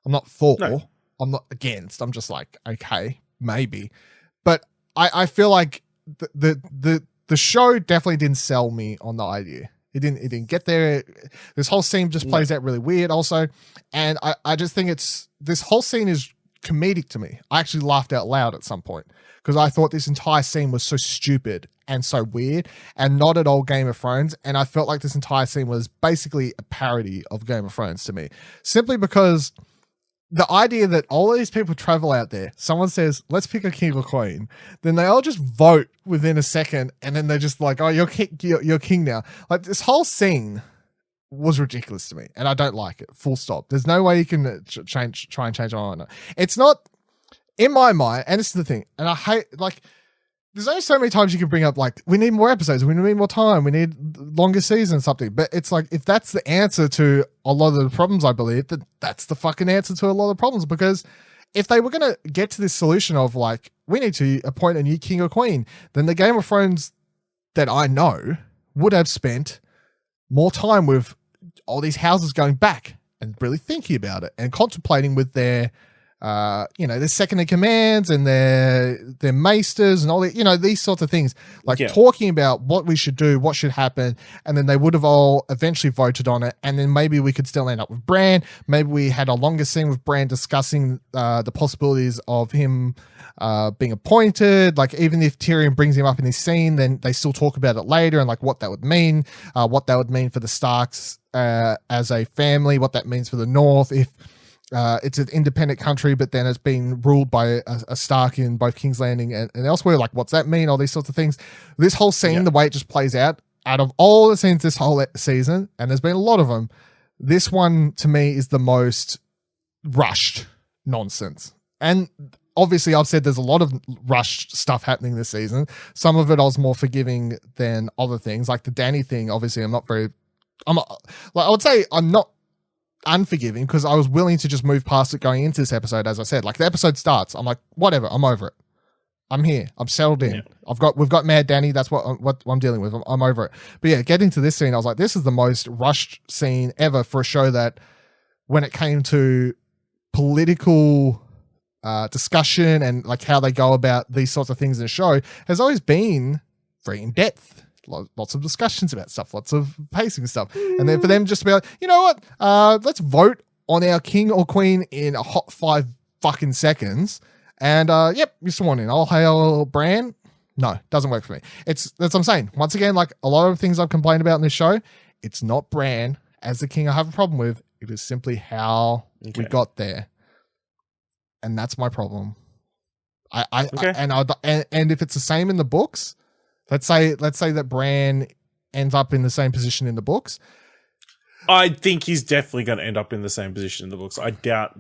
S1: I'm not for.
S2: No.
S1: I'm not against. I'm just like, okay, maybe. But I feel like the show definitely didn't sell me on the idea. It didn't get there. This whole scene just plays out really weird also. And I just think this whole scene is comedic to me. I actually laughed out loud at some point because I thought this entire scene was so stupid and so weird and not at all Game of Thrones. And I felt like this entire scene was basically a parody of Game of Thrones to me, simply because the idea that all these people travel out there, someone says, let's pick a king or queen, then they all just vote within a second, and then they're just like, oh, you're king now. Like, this whole scene was ridiculous to me, and I don't like it, full stop. There's no way you can try and change my mind. It's not, in my mind, and this is the thing, and I hate, like, there's only so many times you can bring up, like, we need more episodes, we need more time, we need longer season, something. But it's like, if that's the answer to a lot of the problems, I believe, that that's the fucking answer to a lot of the problems. Because if they were going to get to this solution of, like, we need to appoint a new king or queen, then the Game of Thrones that I know would have spent more time with all these houses going back and really thinking about it and contemplating with their their second in commands and their maesters and all the, these sorts of things, like talking about what we should do, what should happen. And then they would have all eventually voted on it. And then maybe we could still end up with Bran. Maybe we had a longer scene with Bran discussing the possibilities of him being appointed. Like, even if Tyrion brings him up in this scene, then they still talk about it later and like what that would mean for the Starks as a family, what that means for the North. If it's an independent country, but then it's been ruled by a Stark in both King's Landing and elsewhere. Like, what's that mean? All these sorts of things. This whole scene, the way it just plays out of all the scenes this whole season, and there's been a lot of them, this one to me is the most rushed nonsense. And obviously, I've said there's a lot of rushed stuff happening this season. Some of it I was more forgiving than other things, like the Dany thing. Obviously, I would say I'm not unforgiving because I was willing to just move past it going into this episode. As I said, like, the episode starts, I'm like, whatever, I'm over it. I'm here. I'm settled in. Yeah. We've got Mad Danny. That's what I'm dealing with. I'm over it. But yeah, getting to this scene, I was like, this is the most rushed scene ever for a show that, when it came to political discussion and like how they go about these sorts of things in the show, has always been very in depth. Lots of discussions about stuff, lots of pacing stuff. And then for them just to be like, you know what? Let's vote on our king or queen in a hot 5 fucking seconds. And yep, you're sworn in. I'll hail Bran. No, doesn't work for me. That's what I'm saying. Once again, like a lot of things I've complained about in this show, it's not Bran as the king I have a problem with. It is simply how we got there. And that's my problem. And if it's the same in the books, let's say that Bran ends up in the same position in the books.
S2: I think he's definitely going to end up in the same position in the books. I doubt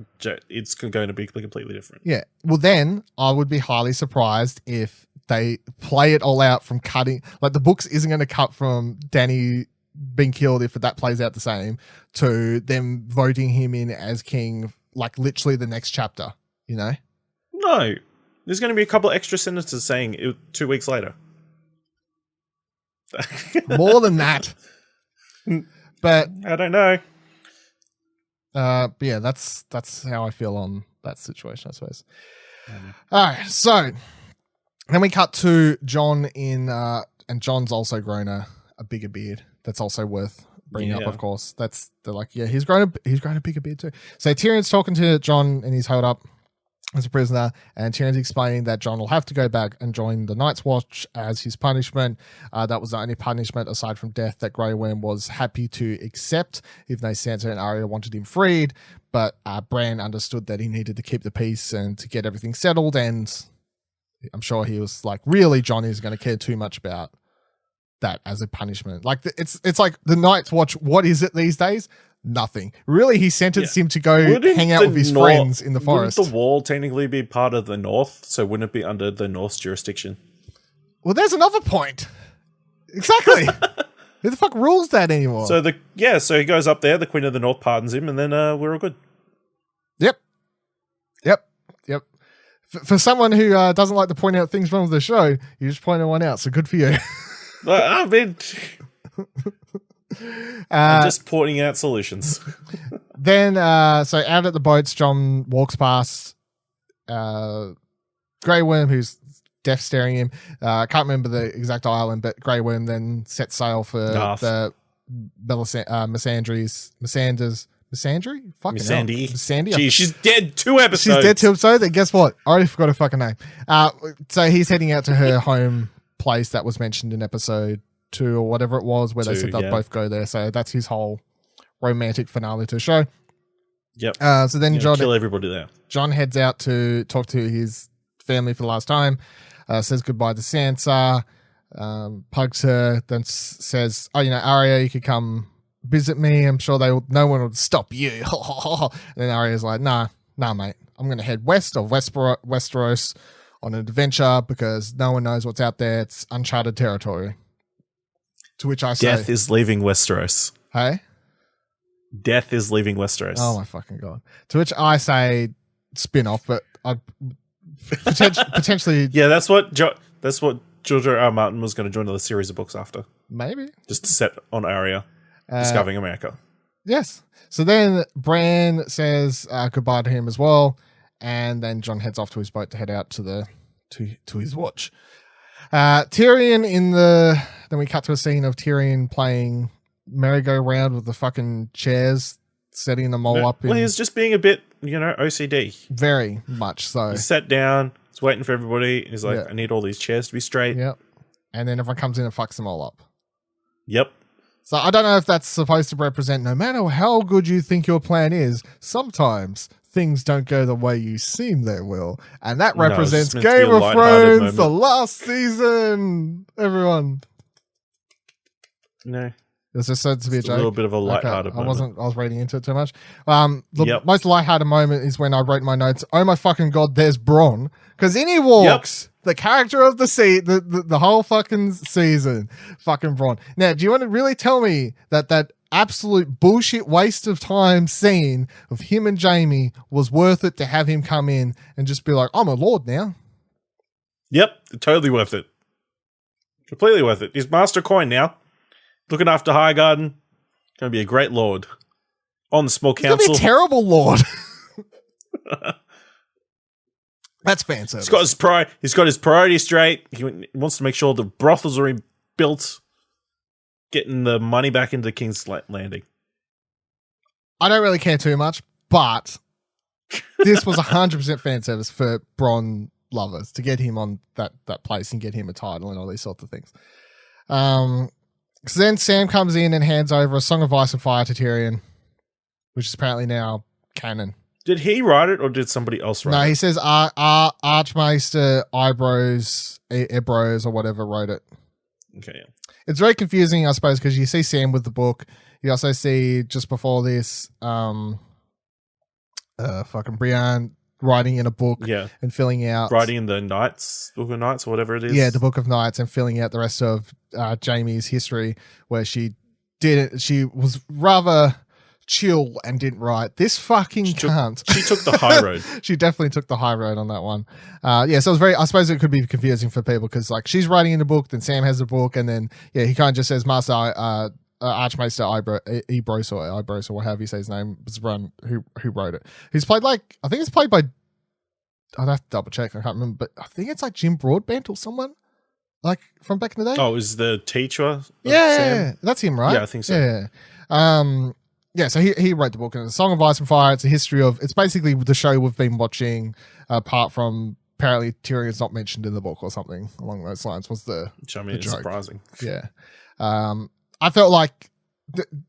S2: it's going to be completely different.
S1: Yeah. Well, then I would be highly surprised if they play it all out from cutting. Like, the books isn't going to cut from Dany being killed, if that plays out the same, to them voting him in as king, like literally the next chapter,
S2: No. There's going to be a couple extra sentences saying it 2 weeks later.
S1: More than that. But
S2: I don't know.
S1: But yeah, that's how I feel on that situation, I suppose. All right, so then we cut to Jon and Jon's also grown a bigger beard. That's also worth bringing up, of course. They're like, yeah, he's grown a bigger beard too. So Tyrion's talking to Jon and he's held up as a prisoner, and Tyrion's explaining that Jon will have to go back and join the Night's Watch as his punishment. That was the only punishment aside from death that Grey Worm was happy to accept, even though Sansa and Arya wanted him freed. But Bran understood that he needed to keep the peace and to get everything settled, and I'm sure he was like, really, Jon is going to care too much about that as a punishment. Like, it's like the Night's Watch, what is it these days? Nothing. Really, he sentenced him to go hang out with his friends in the forest.
S2: Wouldn't the wall technically be part of the North? So wouldn't it be under the North's jurisdiction?
S1: Well, there's another point. Exactly. Who the fuck rules that anymore?
S2: So so he goes up there. The Queen of the North pardons him, and then we're all good.
S1: Yep. For someone who doesn't like to point out things wrong with the show, you just pointed one out. So good for you.
S2: I mean, I'm just pointing out solutions.
S1: Then, so out at the boats, John walks past Grey Worm, who's death staring him. I can't remember the exact island, but Grey Worm then sets sail for the Missanders. Missandry? Fucking
S2: Missandei.
S1: Missandei.
S2: Gee, she's dead 2 episodes.
S1: She's dead 2 episodes, and guess what? I already forgot her fucking name. So he's heading out to her home place that was mentioned in episode 2 or whatever it was, where they said they'd both go there. So that's his whole romantic finale to the show.
S2: Yep.
S1: So then John
S2: kill everybody there.
S1: John heads out to talk to his family for the last time, says goodbye to Sansa, hugs her, then says, "Oh, Arya, you could come visit me. I'm sure no one would stop you." And then Arya's like, nah, mate. I'm going to head west of Westeros on an adventure because no one knows what's out there. It's uncharted territory. To which I say,
S2: Death is leaving Westeros.
S1: Hey?
S2: Death is leaving Westeros.
S1: Oh my fucking God. To which I say spin-off, but I potentially...
S2: Yeah, that's what George R. R. Martin was going to join the series of books after.
S1: Maybe.
S2: Just set on Arya. Discovering America.
S1: Yes. So then Bran says goodbye to him as well, and then John heads off to his boat to head out to his watch. Tyrion then we cut to a scene of Tyrion playing merry-go-round with the fucking chairs, setting them all up.
S2: Well, he's just being a bit, OCD.
S1: Very much so.
S2: He sat down, he's waiting for everybody, and he's like, I need all these chairs to be straight.
S1: Yep. And then everyone comes in and fucks them all up.
S2: Yep.
S1: So I don't know if that's supposed to represent no matter how good you think your plan is, sometimes things don't go the way you seem they will. And that represents Game of Thrones, the last season. Everyone.
S2: No.
S1: It's just said to be a joke.
S2: A little bit of a lighthearted moment.
S1: I was reading into it too much. The most lighthearted moment is when I wrote in my notes, oh my fucking God, there's Bronn. Because in he walks, the character of the whole fucking season, fucking Bronn. Now, do you want to really tell me that absolute bullshit waste of time scene of him and Jaime was worth it to have him come in and just be like, I'm a lord now?
S2: Yep, totally worth it. Completely worth it. He's Master Coin now. Looking after Highgarden. Going to be a great lord. On the small council.
S1: He's going to be a terrible lord. That's fan service.
S2: He's got his priorities straight. He wants to make sure the brothels are built. Getting the money back into King's Landing.
S1: I don't really care too much, but this was 100% fan service for Bronn lovers to get him on that place and get him a title and all these sorts of things. So then Sam comes in and hands over a Song of Ice and Fire to Tyrion, which is apparently now canon.
S2: Did he write it or did somebody else write it?
S1: No, he says Archmaester Ebros or whatever wrote it.
S2: Okay, yeah.
S1: It's very confusing, I suppose, because you see Sam with the book. You also see just before this, fucking Brienne writing in a book and filling out...
S2: Writing in the Book of Knights or whatever it is.
S1: Yeah, the Book of Knights, and filling out the rest of Jaime's history, where she was rather chill and didn't write. This fucking cunt.
S2: She took the high road.
S1: She definitely took the high road on that one. So it was I suppose it could be confusing for people because like she's writing in the book, then Sam has the book, and then he kind of just says Master Archmaester Ibros or whatever you say his name was the one who wrote it. He's played I think it's played by, I'd have to double check, I can't remember, but I think it's like Jim Broadbent or someone like from back in the day.
S2: Oh, is the teacher?
S1: Sam? That's him, right?
S2: Yeah, I think so.
S1: Yeah. So he wrote the book, and it's a Song of Ice and Fire. It's a history of. It's basically the show we've been watching. Apart from apparently Tyrion's not mentioned in the book or something along those lines. Was the
S2: which I mean, it's surprising.
S1: Yeah. I felt like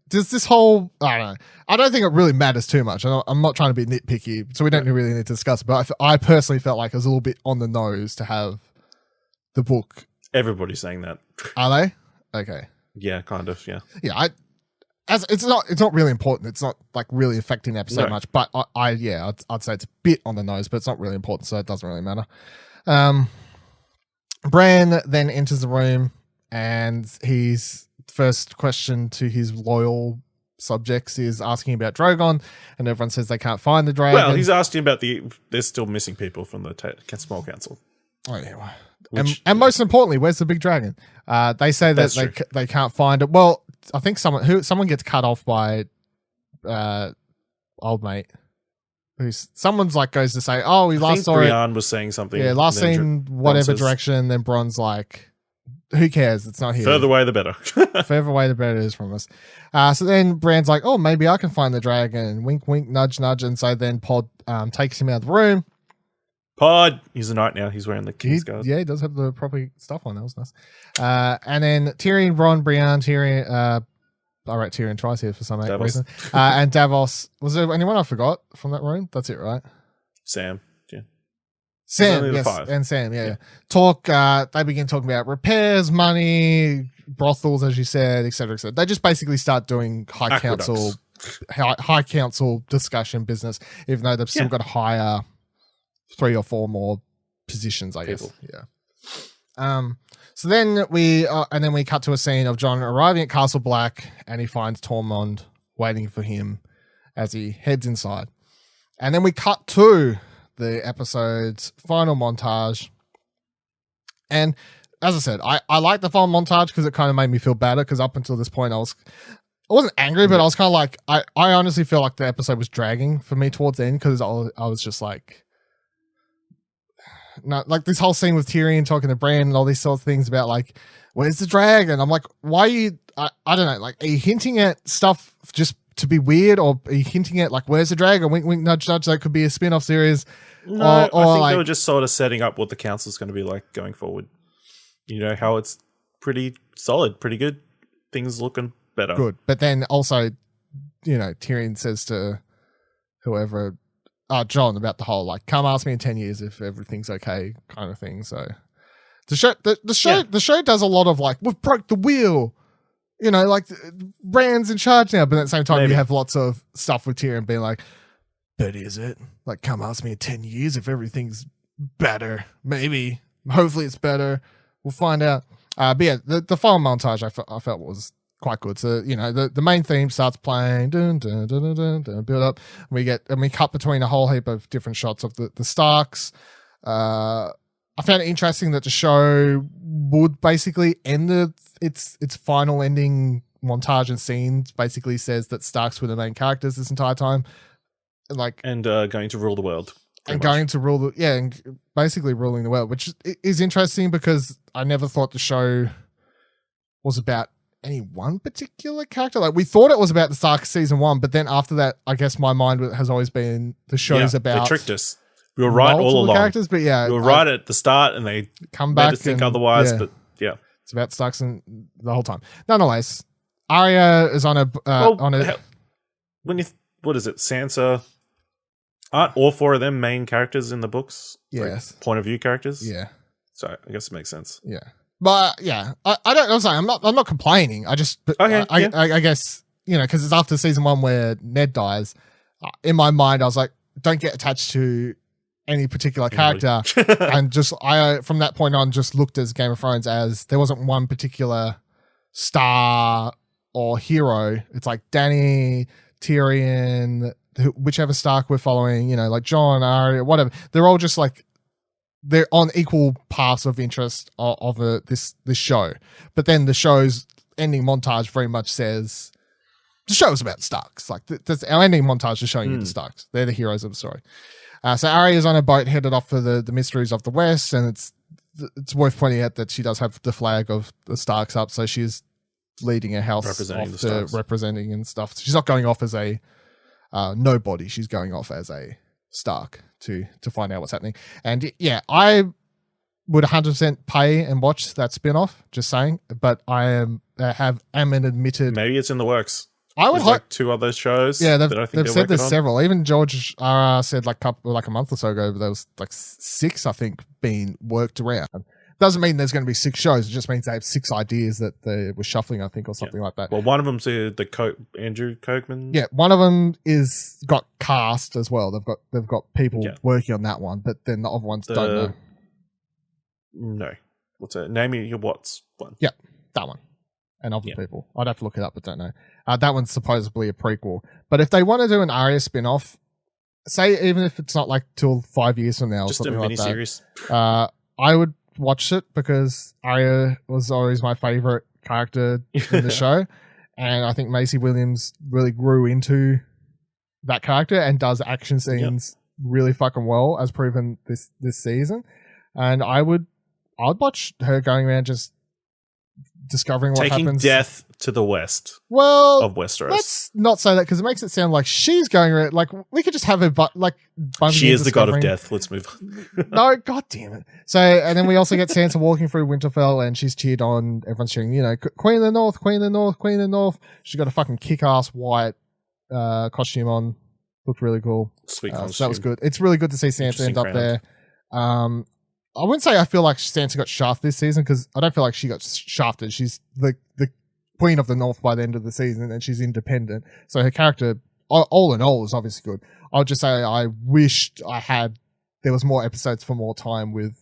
S1: does this whole I don't know. I don't think it really matters too much. I'm not trying to be nitpicky, so we don't really need to discuss it. But I personally felt like it was a little bit on the nose to have the book. Everybody's
S2: saying that.
S1: Are they? Okay.
S2: Yeah, kind of. Yeah.
S1: Yeah. It's not really important. It's not like really affecting the episode much. But I'd say it's a bit on the nose, but it's not really important, so it doesn't really matter. Bran then enters the room and he's first question to his loyal subjects is asking about Drogon, and everyone says they can't find the dragon.
S2: Well, he's asking about they're still missing people from the small council.
S1: Oh yeah. And most importantly, where's the big dragon? They say that they can't find it. Well, I think someone gets cut off by old mate. Someone's like goes to say, oh, we last saw
S2: Brienne was saying something.
S1: Yeah, last seen whatever direction. Then Bron's like, who cares? It's not here.
S2: Further away, the better.
S1: Further away, the better it is from us. So then Bran's like, oh, maybe I can find the dragon. Wink, wink, nudge, nudge. And so then Pod takes him out of the room.
S2: Pod, he's a knight now. He's wearing the King's Guard.
S1: Yeah, he does have the proper stuff on. That was nice. And then Tyrion, Bronn, Brienne, Tyrion. I wrote Tyrion twice here for some reason. And Davos. Was there anyone I forgot from that room? That's it, right?
S2: Sam. Yeah.
S1: Sam, yes. And Sam, yeah. They begin talking about repairs, money, brothels, as you said, et cetera, et cetera. They just basically start doing high council discussion business, even though they've still got to hire 3 or 4 more positions, I guess. Yeah. So then we cut to a scene of Jon arriving at Castle Black, and he finds Tormund waiting for him as he heads inside. And then we cut to the episode's final montage. And as I said, I like the final montage because it kind of made me feel better, because up until this point I wasn't angry, but I was kind of like, I honestly feel like the episode was dragging for me towards the end, because I was just like, no, like this whole scene with Tyrion talking to Bran and all these sort of things about like, where's the dragon? I'm like, why are you, I don't know, like, are you hinting at stuff just to be weird, or are you hinting at like, where's the dragon? Wink, wink, nudge, nudge. That could be a spin-off series.
S2: No, I think like, they were just sort of setting up what the council's going to be like going forward. You know, how it's pretty solid, pretty good. Things looking better.
S1: Good. But then also, you know, Tyrion says to whoever, Jon, about the whole like, come ask me in 10 years if everything's okay kind of thing. So the show does a lot of like, we've broke the wheel, you know, like Bran's in charge now, but at the same time you have lots of stuff with Tyrion being like, but is it? Like, come ask me in 10 years if everything's better. Maybe. Hopefully it's better. We'll find out. But yeah, the final montage I felt was quite good. So, you know, the main theme starts playing, dun, dun, dun, dun, dun, dun, build up. And we cut between a whole heap of different shots of the Starks. I found it interesting that the show would basically end its final ending montage and scenes basically says that Starks were the main characters this entire time.
S2: And going to rule the world.
S1: And basically ruling the world, which is interesting because I never thought the show was about any one particular character. Like, we thought it was about the Stark season 1, but then after that, I guess my mind has always been the show's about.
S2: They tricked us. We were right all along.
S1: Characters, but yeah,
S2: we were right at the start, and they
S1: come back
S2: made us think otherwise. But yeah,
S1: it's about Starks and the whole time. Nonetheless, Arya is on a
S2: what is it? Sansa. Aren't all 4 of them main characters in the books?
S1: Yes.
S2: Like, point of view characters?
S1: Yeah.
S2: So I guess it makes sense.
S1: Yeah. But yeah, I don't, I'm saying, I'm not complaining. I just, I guess, you know, because it's after season 1 where Ned dies. In my mind, I was like, don't get attached to any particular character. And just, from that point on, just looked as Game of Thrones as there wasn't one particular star or hero. It's like Dany, Tyrion, whichever Stark we're following, you know, like Jon, Arya, whatever. They're all just like, they're on equal paths of interest of this show. But then the show's ending montage very much says the show's about Starks. Like, our ending montage is showing you the Starks. They're the heroes of the story. So Arya's on a boat headed off for the mysteries of the West, and it's worth pointing out that she does have the flag of the Starks up, so she's leading her house representing and stuff. She's not going off as a nobody. She's going off as a Stark to find out what's happening. And yeah, I would 100% pay and watch that spin-off, just saying, but I am an admitted,
S2: maybe it's in the works.
S1: I would hope
S2: like 2 other shows.
S1: Yeah, they've said there's several. Even George R.R. said like a month or so ago there was like 6, I think, being worked around. Doesn't mean there's going to be 6 shows. It just means they have 6 ideas that they were shuffling, I think, or something like that.
S2: Well, one of them's Andrew Kochman.
S1: Yeah, one of them is got cast as well. They've got people working on that one, but then the other ones don't know.
S2: No, what's it? Name me your what's one.
S1: Yeah, that one. and other
S2: Yeah.
S1: people. I'd have to look it up, but don't know. That one's supposedly a prequel. But if they want to do an Arya spin-off, say even if it's not like till 5 years from now or
S2: Just a
S1: something like that,
S2: miniseries.
S1: I would watch it because Arya was always my favorite character in the show, and I think Maisie Williams really grew into that character and does action scenes really fucking well, as proven this season. And I'd watch her going around just discovering what
S2: Taking
S1: happens.
S2: death to the west
S1: Well,
S2: of Westeros.
S1: let's not say that because it makes it sound like she's going around. Like we could just have her,
S2: She is the god of death. Let's move on.
S1: No, god damn it. So, and then we also get Sansa walking through Winterfell, and she's cheered on. Everyone's cheering, Queen of the North, Queen of the North, Queen of the North. She's got a fucking kick-ass white costume on. Looked really cool.
S2: Sweet
S1: So
S2: costume.
S1: that was good. It's really good to see Sansa end up there. I wouldn't say I feel like Sansa got shafted this season because I don't feel like she got shafted. She's the Queen of the North by the end of the season, and she's independent. So her character, all in all, is obviously good. I'll just say I wished there was more episodes for more time with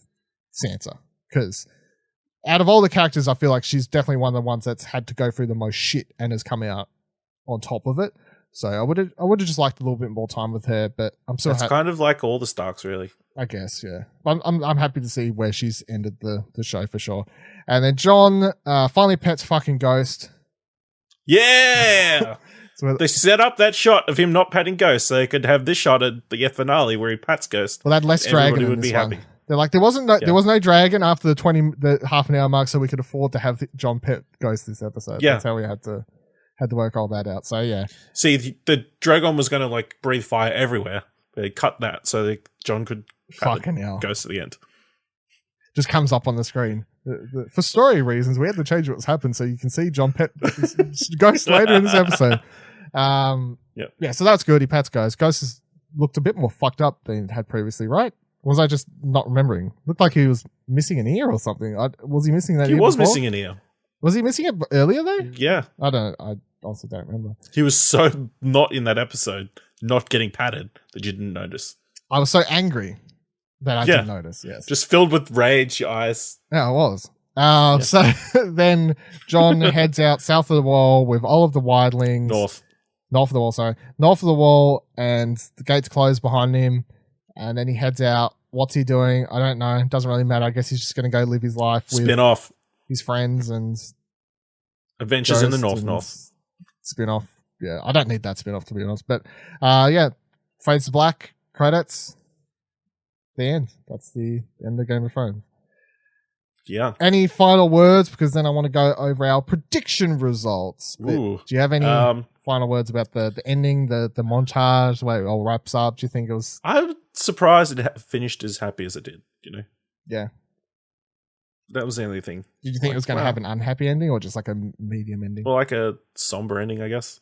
S1: Sansa, because out of all the characters, I feel like she's definitely one of the ones that's had to go through the most shit and has come out on top of it. So I would have just liked a little bit more time with her, but I'm still.
S2: It's kind of like all the Starks, really.
S1: I guess, yeah. I'm happy to see where she's ended the show for sure. And then Jon finally pets fucking Ghost.
S2: Yeah.
S1: So
S2: they set up that shot of him not patting Ghost so they could have this shot at the finale where he pats Ghost.
S1: Well, they had less dragon in this one. They're like, there was no dragon after the half an hour mark, so we could afford to have Jon pet Ghost this episode.
S2: Yeah.
S1: That's how we had to work all that out. So yeah.
S2: See, the dragon was going to breathe fire everywhere. They cut that so that Jon could
S1: fucking hell
S2: Ghost at the end.
S1: Just comes up on the screen. For story reasons, we had to change what's happened so you can see Jon pet Ghost later in this episode. Yeah, so that's good. He pats Ghost. Ghost has looked a bit more fucked up than it had previously, right? Was I just not remembering? Looked like he was missing an ear or something. Was he missing that ear?
S2: He was
S1: before?
S2: missing an ear.
S1: Was he missing it earlier though?
S2: Yeah.
S1: I also don't remember.
S2: He was so not in that episode, not getting patted, that you didn't notice.
S1: I was so angry that I didn't notice, yes.
S2: Just filled with rage, your eyes.
S1: Yeah, I was. So then Jon heads out south of the wall with all of the wildlings. North of the wall, sorry. North of the wall, and the gate's closed behind him. And then he heads out. What's he doing? I don't know. It doesn't really matter. I guess he's just going to go live his life with
S2: spin-off
S1: his friends and
S2: Adventures in the North.
S1: Spin-off. Yeah, I don't need that spin-off, to be honest. But yeah, fades to black, credits, the end. That's the end of Game of Thrones.
S2: Yeah.
S1: Any final words? Because then I want to go over our prediction results. Do you have any final words about the ending, the montage, the way it all wraps up? Do you think it was...
S2: I'm surprised it finished as happy as it did,
S1: Yeah.
S2: That was the only thing.
S1: Did you think it was going to have an unhappy ending or just like a medium ending?
S2: Well, like a somber ending, I guess.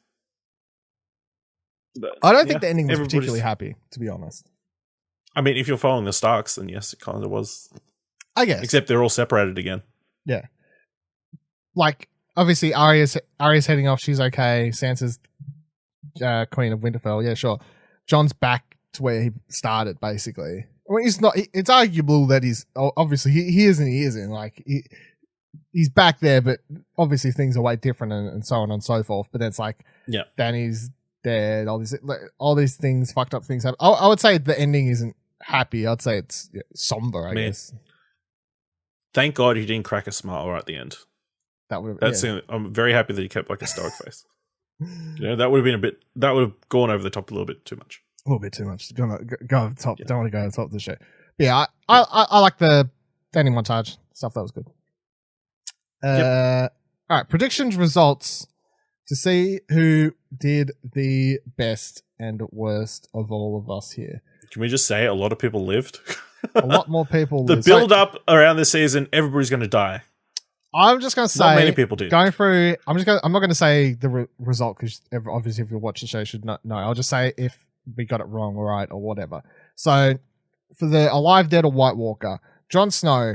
S2: But,
S1: I don't think the ending was particularly happy, to be honest.
S2: I mean, if you're following the Starks, then yes, it kind of was.
S1: I guess.
S2: Except they're all separated again.
S1: Yeah. Like, obviously, Arya's heading off. She's okay. Sansa's Queen of Winterfell. Yeah, sure. Jon's back to where he started, basically. Well, he's not. It's arguable that he's obviously he is and he isn't. Like he's back there, but obviously things are way different and so on and so forth. But it's like,
S2: yeah,
S1: Dany's dead. All these things, fucked up things happen. I would say the ending isn't happy. I'd say it's somber. I guess.
S2: Thank God he didn't crack a smile right at the end. I'm very happy that he kept like a stoic face. That would have been that would have gone over the top a little bit too much.
S1: A little bit too much. Go over the top. Yeah. Don't want to go over the top of the show. But yeah, I like the ending montage stuff. That was good. All right, predictions results to see who did the best and worst of all of us here.
S2: Can we just say a lot of people lived?
S1: A lot more people
S2: lived. The build up around this season, everybody's going to die.
S1: I'm just going to say...
S2: Not many people did.
S1: Going through... I'm not going to say the result because obviously if you watch the show you should not know. I'll just say if we got it wrong or right or whatever. So for the Alive, Dead or White Walker, Jon Snow,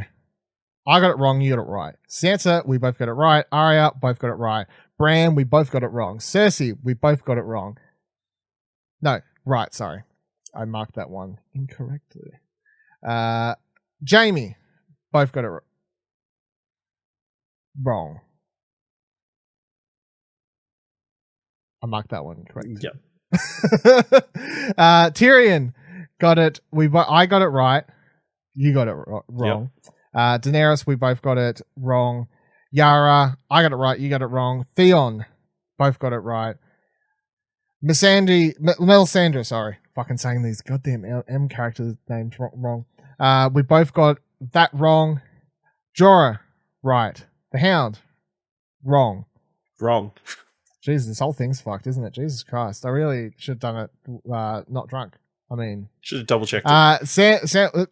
S1: I got it wrong, you got it right. Sansa, we both got it right. Arya, both got it right. Bran, we both got it wrong. Cersei, we both got it wrong. No, right, sorry. I marked that one incorrectly. Jamie, both got it wrong. I marked that one correct.
S2: Yep.
S1: Tyrion got it. I got it right. You got it wrong.
S2: Yep.
S1: Daenerys, we both got it wrong. Yara, I got it right. You got it wrong. Theon, both got it right. Melisandre, sorry. Fucking saying these goddamn M characters' names wrong. We both got that wrong. Jorah, right. The Hound, wrong.
S2: Wrong.
S1: Jesus, this whole thing's fucked, isn't it? Jesus Christ. I really should have done it not drunk. I mean...
S2: Should have double checked it.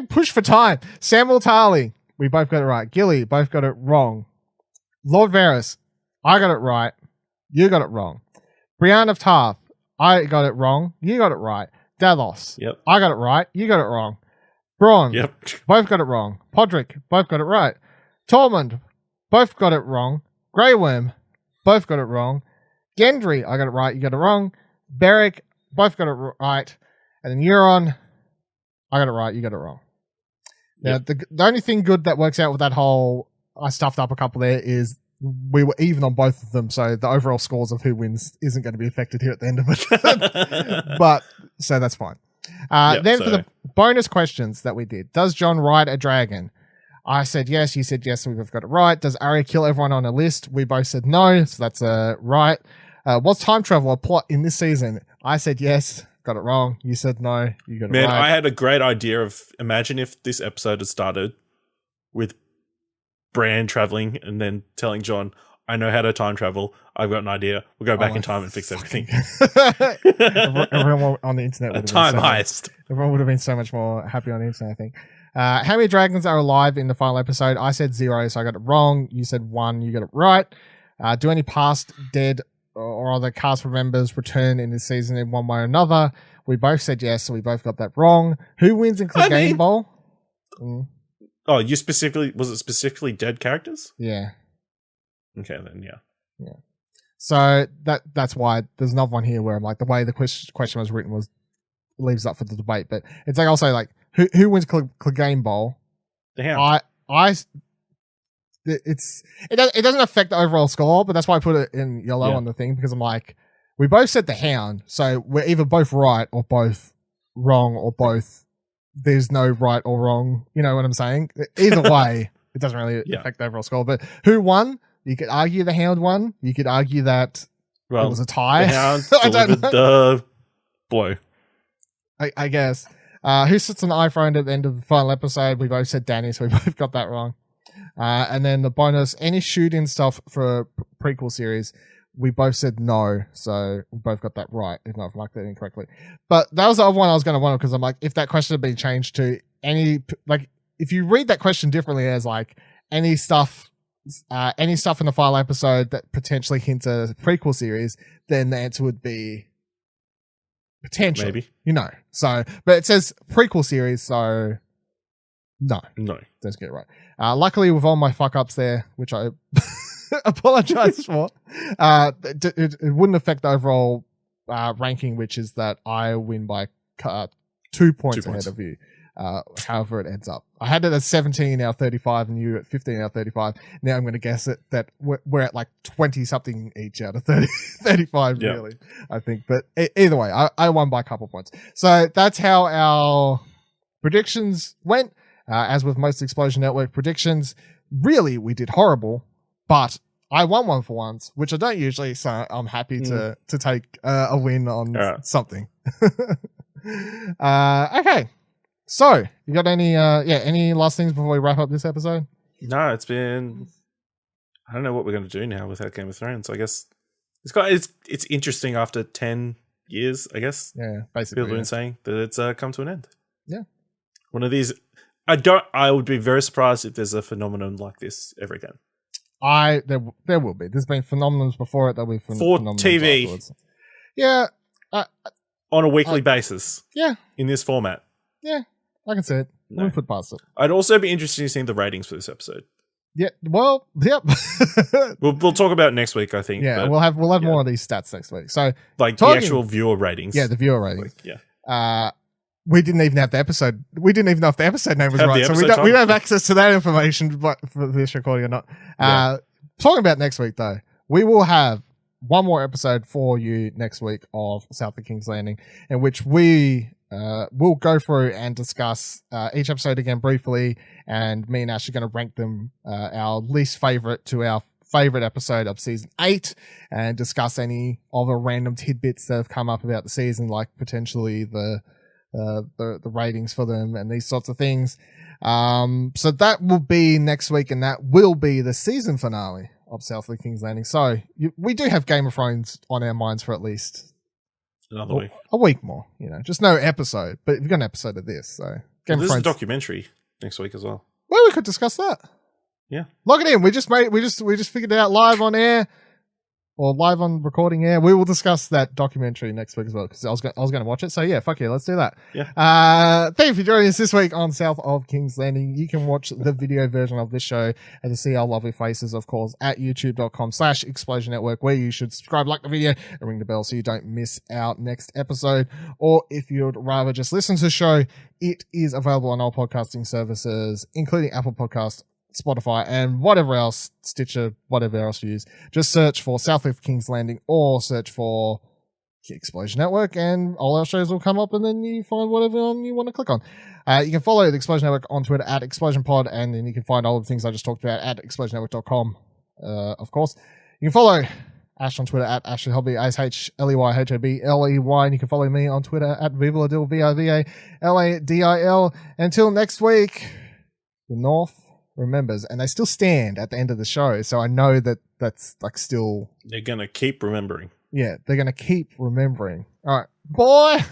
S1: Push for time. Samuel Tarly, we both got it right. Gilly, both got it wrong. Lord Varys, I got it right. You got it wrong. Brienne of Tarth, I got it wrong. You got it right. Davos,
S2: Yep.
S1: I got it right. You got it wrong. Braun,
S2: Yep.
S1: both got it wrong. Podrick, both got it right. Tormund, both got it wrong. Grey Worm, both got it wrong. Gendry, I got it right. You got it wrong. Beric, both got it right. And then Euron, I got it right. You got it wrong. Now,
S2: Yep.
S1: the only thing good that works out with that whole I stuffed up a couple there is we were even on both of them, so the overall scores of who wins isn't going to be affected here at the end of it. But so that's fine. For the bonus questions that we did, does Jon ride a dragon? I said yes. You said yes. So we've got it right. Does Arya kill everyone on a list? We both said no. So that's right. Was time travel a plot in this season? I said yes. Got it wrong. You said no. You got it right.
S2: Man, I had a great idea of imagine if this episode had started with Bran traveling and then telling Jon, I know how to time travel. I've got an idea. We'll go back in time and fix everything.
S1: Everyone on the internet would have
S2: time heist.
S1: Everyone would have been so much more happy on the internet, I think. How many dragons are alive in the final episode? I said 0, so I got it wrong. You said 1, you got it right. Do any past dead or other cast members return in this season in one way or another? We both said yes, so we both got that wrong. Who wins in Clegane Bowl?
S2: Oh, was it specifically dead characters?
S1: Yeah.
S2: Okay, then, yeah.
S1: Yeah. So that's why there's another one here where I'm like, the way the question was written leaves up for the debate, but it's like also like, who wins Clegane Bowl?
S2: The Hound.
S1: It doesn't affect the overall score, but that's why I put it in yellow on the thing, because I'm like, we both said the Hound, so we're either both right or both wrong or both there's no right or wrong. You know what I'm saying? Either way, it doesn't really affect the overall score. But who won? You could argue the Hound won. You could argue that it was a tie.
S2: The Hound
S1: I don't know.
S2: the blow.
S1: I guess. Who sits on the iPhone at the end of the final episode? We both said Danny, so we both got that wrong. And then the bonus, any shoot-in stuff for a prequel series, we both said no, so we both got that right, if not, I've marked that incorrectly. But that was the other one I was going to wonder, because I'm like, if that question had been changed to any, like, if you read that question differently as like any stuff in the final episode that potentially hints at a prequel series, then the answer would be potential.
S2: Maybe.
S1: You know. So, but it says prequel series, so no. Let's get it right. Luckily, with all my fuck ups there, which I apologize for, it wouldn't affect the overall ranking, which is that I win by 2 points ahead of you. However it ends up. I had it at 17 out of 35 and you at 15 out of 35. Now I'm going to guess it that we're at like 20 something each out of 35 really, I think. But either way, I won by a couple points. So that's how our predictions went. As with most Explosion Network predictions, really we did horrible, but I won one for once, which I don't usually, so I'm happy to take a win on something. Okay. So, you got any last things before we wrap up this episode?
S2: No, it's been, I don't know what we're going to do now without Game of Thrones. I guess it's interesting after 10 years, I guess.
S1: Yeah, basically.
S2: People have been saying that it's come to an end.
S1: Yeah.
S2: One of these, I would be very surprised if there's a phenomenon like this ever again.
S1: There will be. There's been phenomenons before it. There'll be
S2: for
S1: phenomenons
S2: TV.
S1: Afterwards. Yeah.
S2: On a weekly basis.
S1: Yeah. In
S2: this format.
S1: Yeah. I can see it. No. We'll put past it.
S2: I'd also be interested in seeing the ratings for this episode.
S1: Yeah. Well, yep.
S2: we'll talk about it next week, I think.
S1: Yeah, we'll have more of these stats next week. So
S2: like the actual viewer ratings.
S1: Yeah, the viewer ratings.
S2: Yeah.
S1: We didn't even have the episode. We didn't even know if the episode name was right. So we don't have access to that information for this recording or not. Talking about next week though, we will have one more episode for you next week of South of King's Landing, in which we will go through and discuss each episode again briefly, and me and Ash are going to rank them our least favorite to our favorite episode of season 8, and discuss any other random tidbits that have come up about the season, like potentially the ratings for them and these sorts of things. So that will be next week, and that will be the season finale of South of King's Landing. So we do have Game of Thrones on our minds for at least
S2: another week.
S1: A week more, just no episode, but we've got an episode of this. So Game of
S2: This
S1: Thrones.
S2: is a documentary next week as well.
S1: Well, we could discuss that.
S2: Yeah.
S1: Log it in. We just figured it out live on air, or live on recording air. We will discuss that documentary next week as well, because I was going to watch it. So yeah, fuck yeah, let's do that.
S2: Yeah.
S1: Thank you for joining us this week on South of King's Landing. You can watch the video version of this show and to see our lovely faces, of course, at youtube.com/Explosion Network, where you should subscribe, like the video, and ring the bell so you don't miss out next episode. Or if you'd rather just listen to the show, it is available on all podcasting services, including Apple Podcasts, Spotify, and whatever else, Stitcher, whatever else you use. Just search for South of King's Landing or search for Explosion Network, and all our shows will come up, and then you find whatever one you want to click on. You can follow the Explosion Network on Twitter at ExplosionPod, and then you can find all the things I just talked about at explosionnetwork.com, of course. You can follow Ash on Twitter at Ashley Hobby, ASHLEYHOBLEY, and you can follow me on Twitter at Vivaladil, VIVALADIL. Until next week, the North remembers, and they still stand at the end of the show, so I know that's like still
S2: They're gonna keep remembering.
S1: Yeah, they're gonna keep remembering. All right, boy.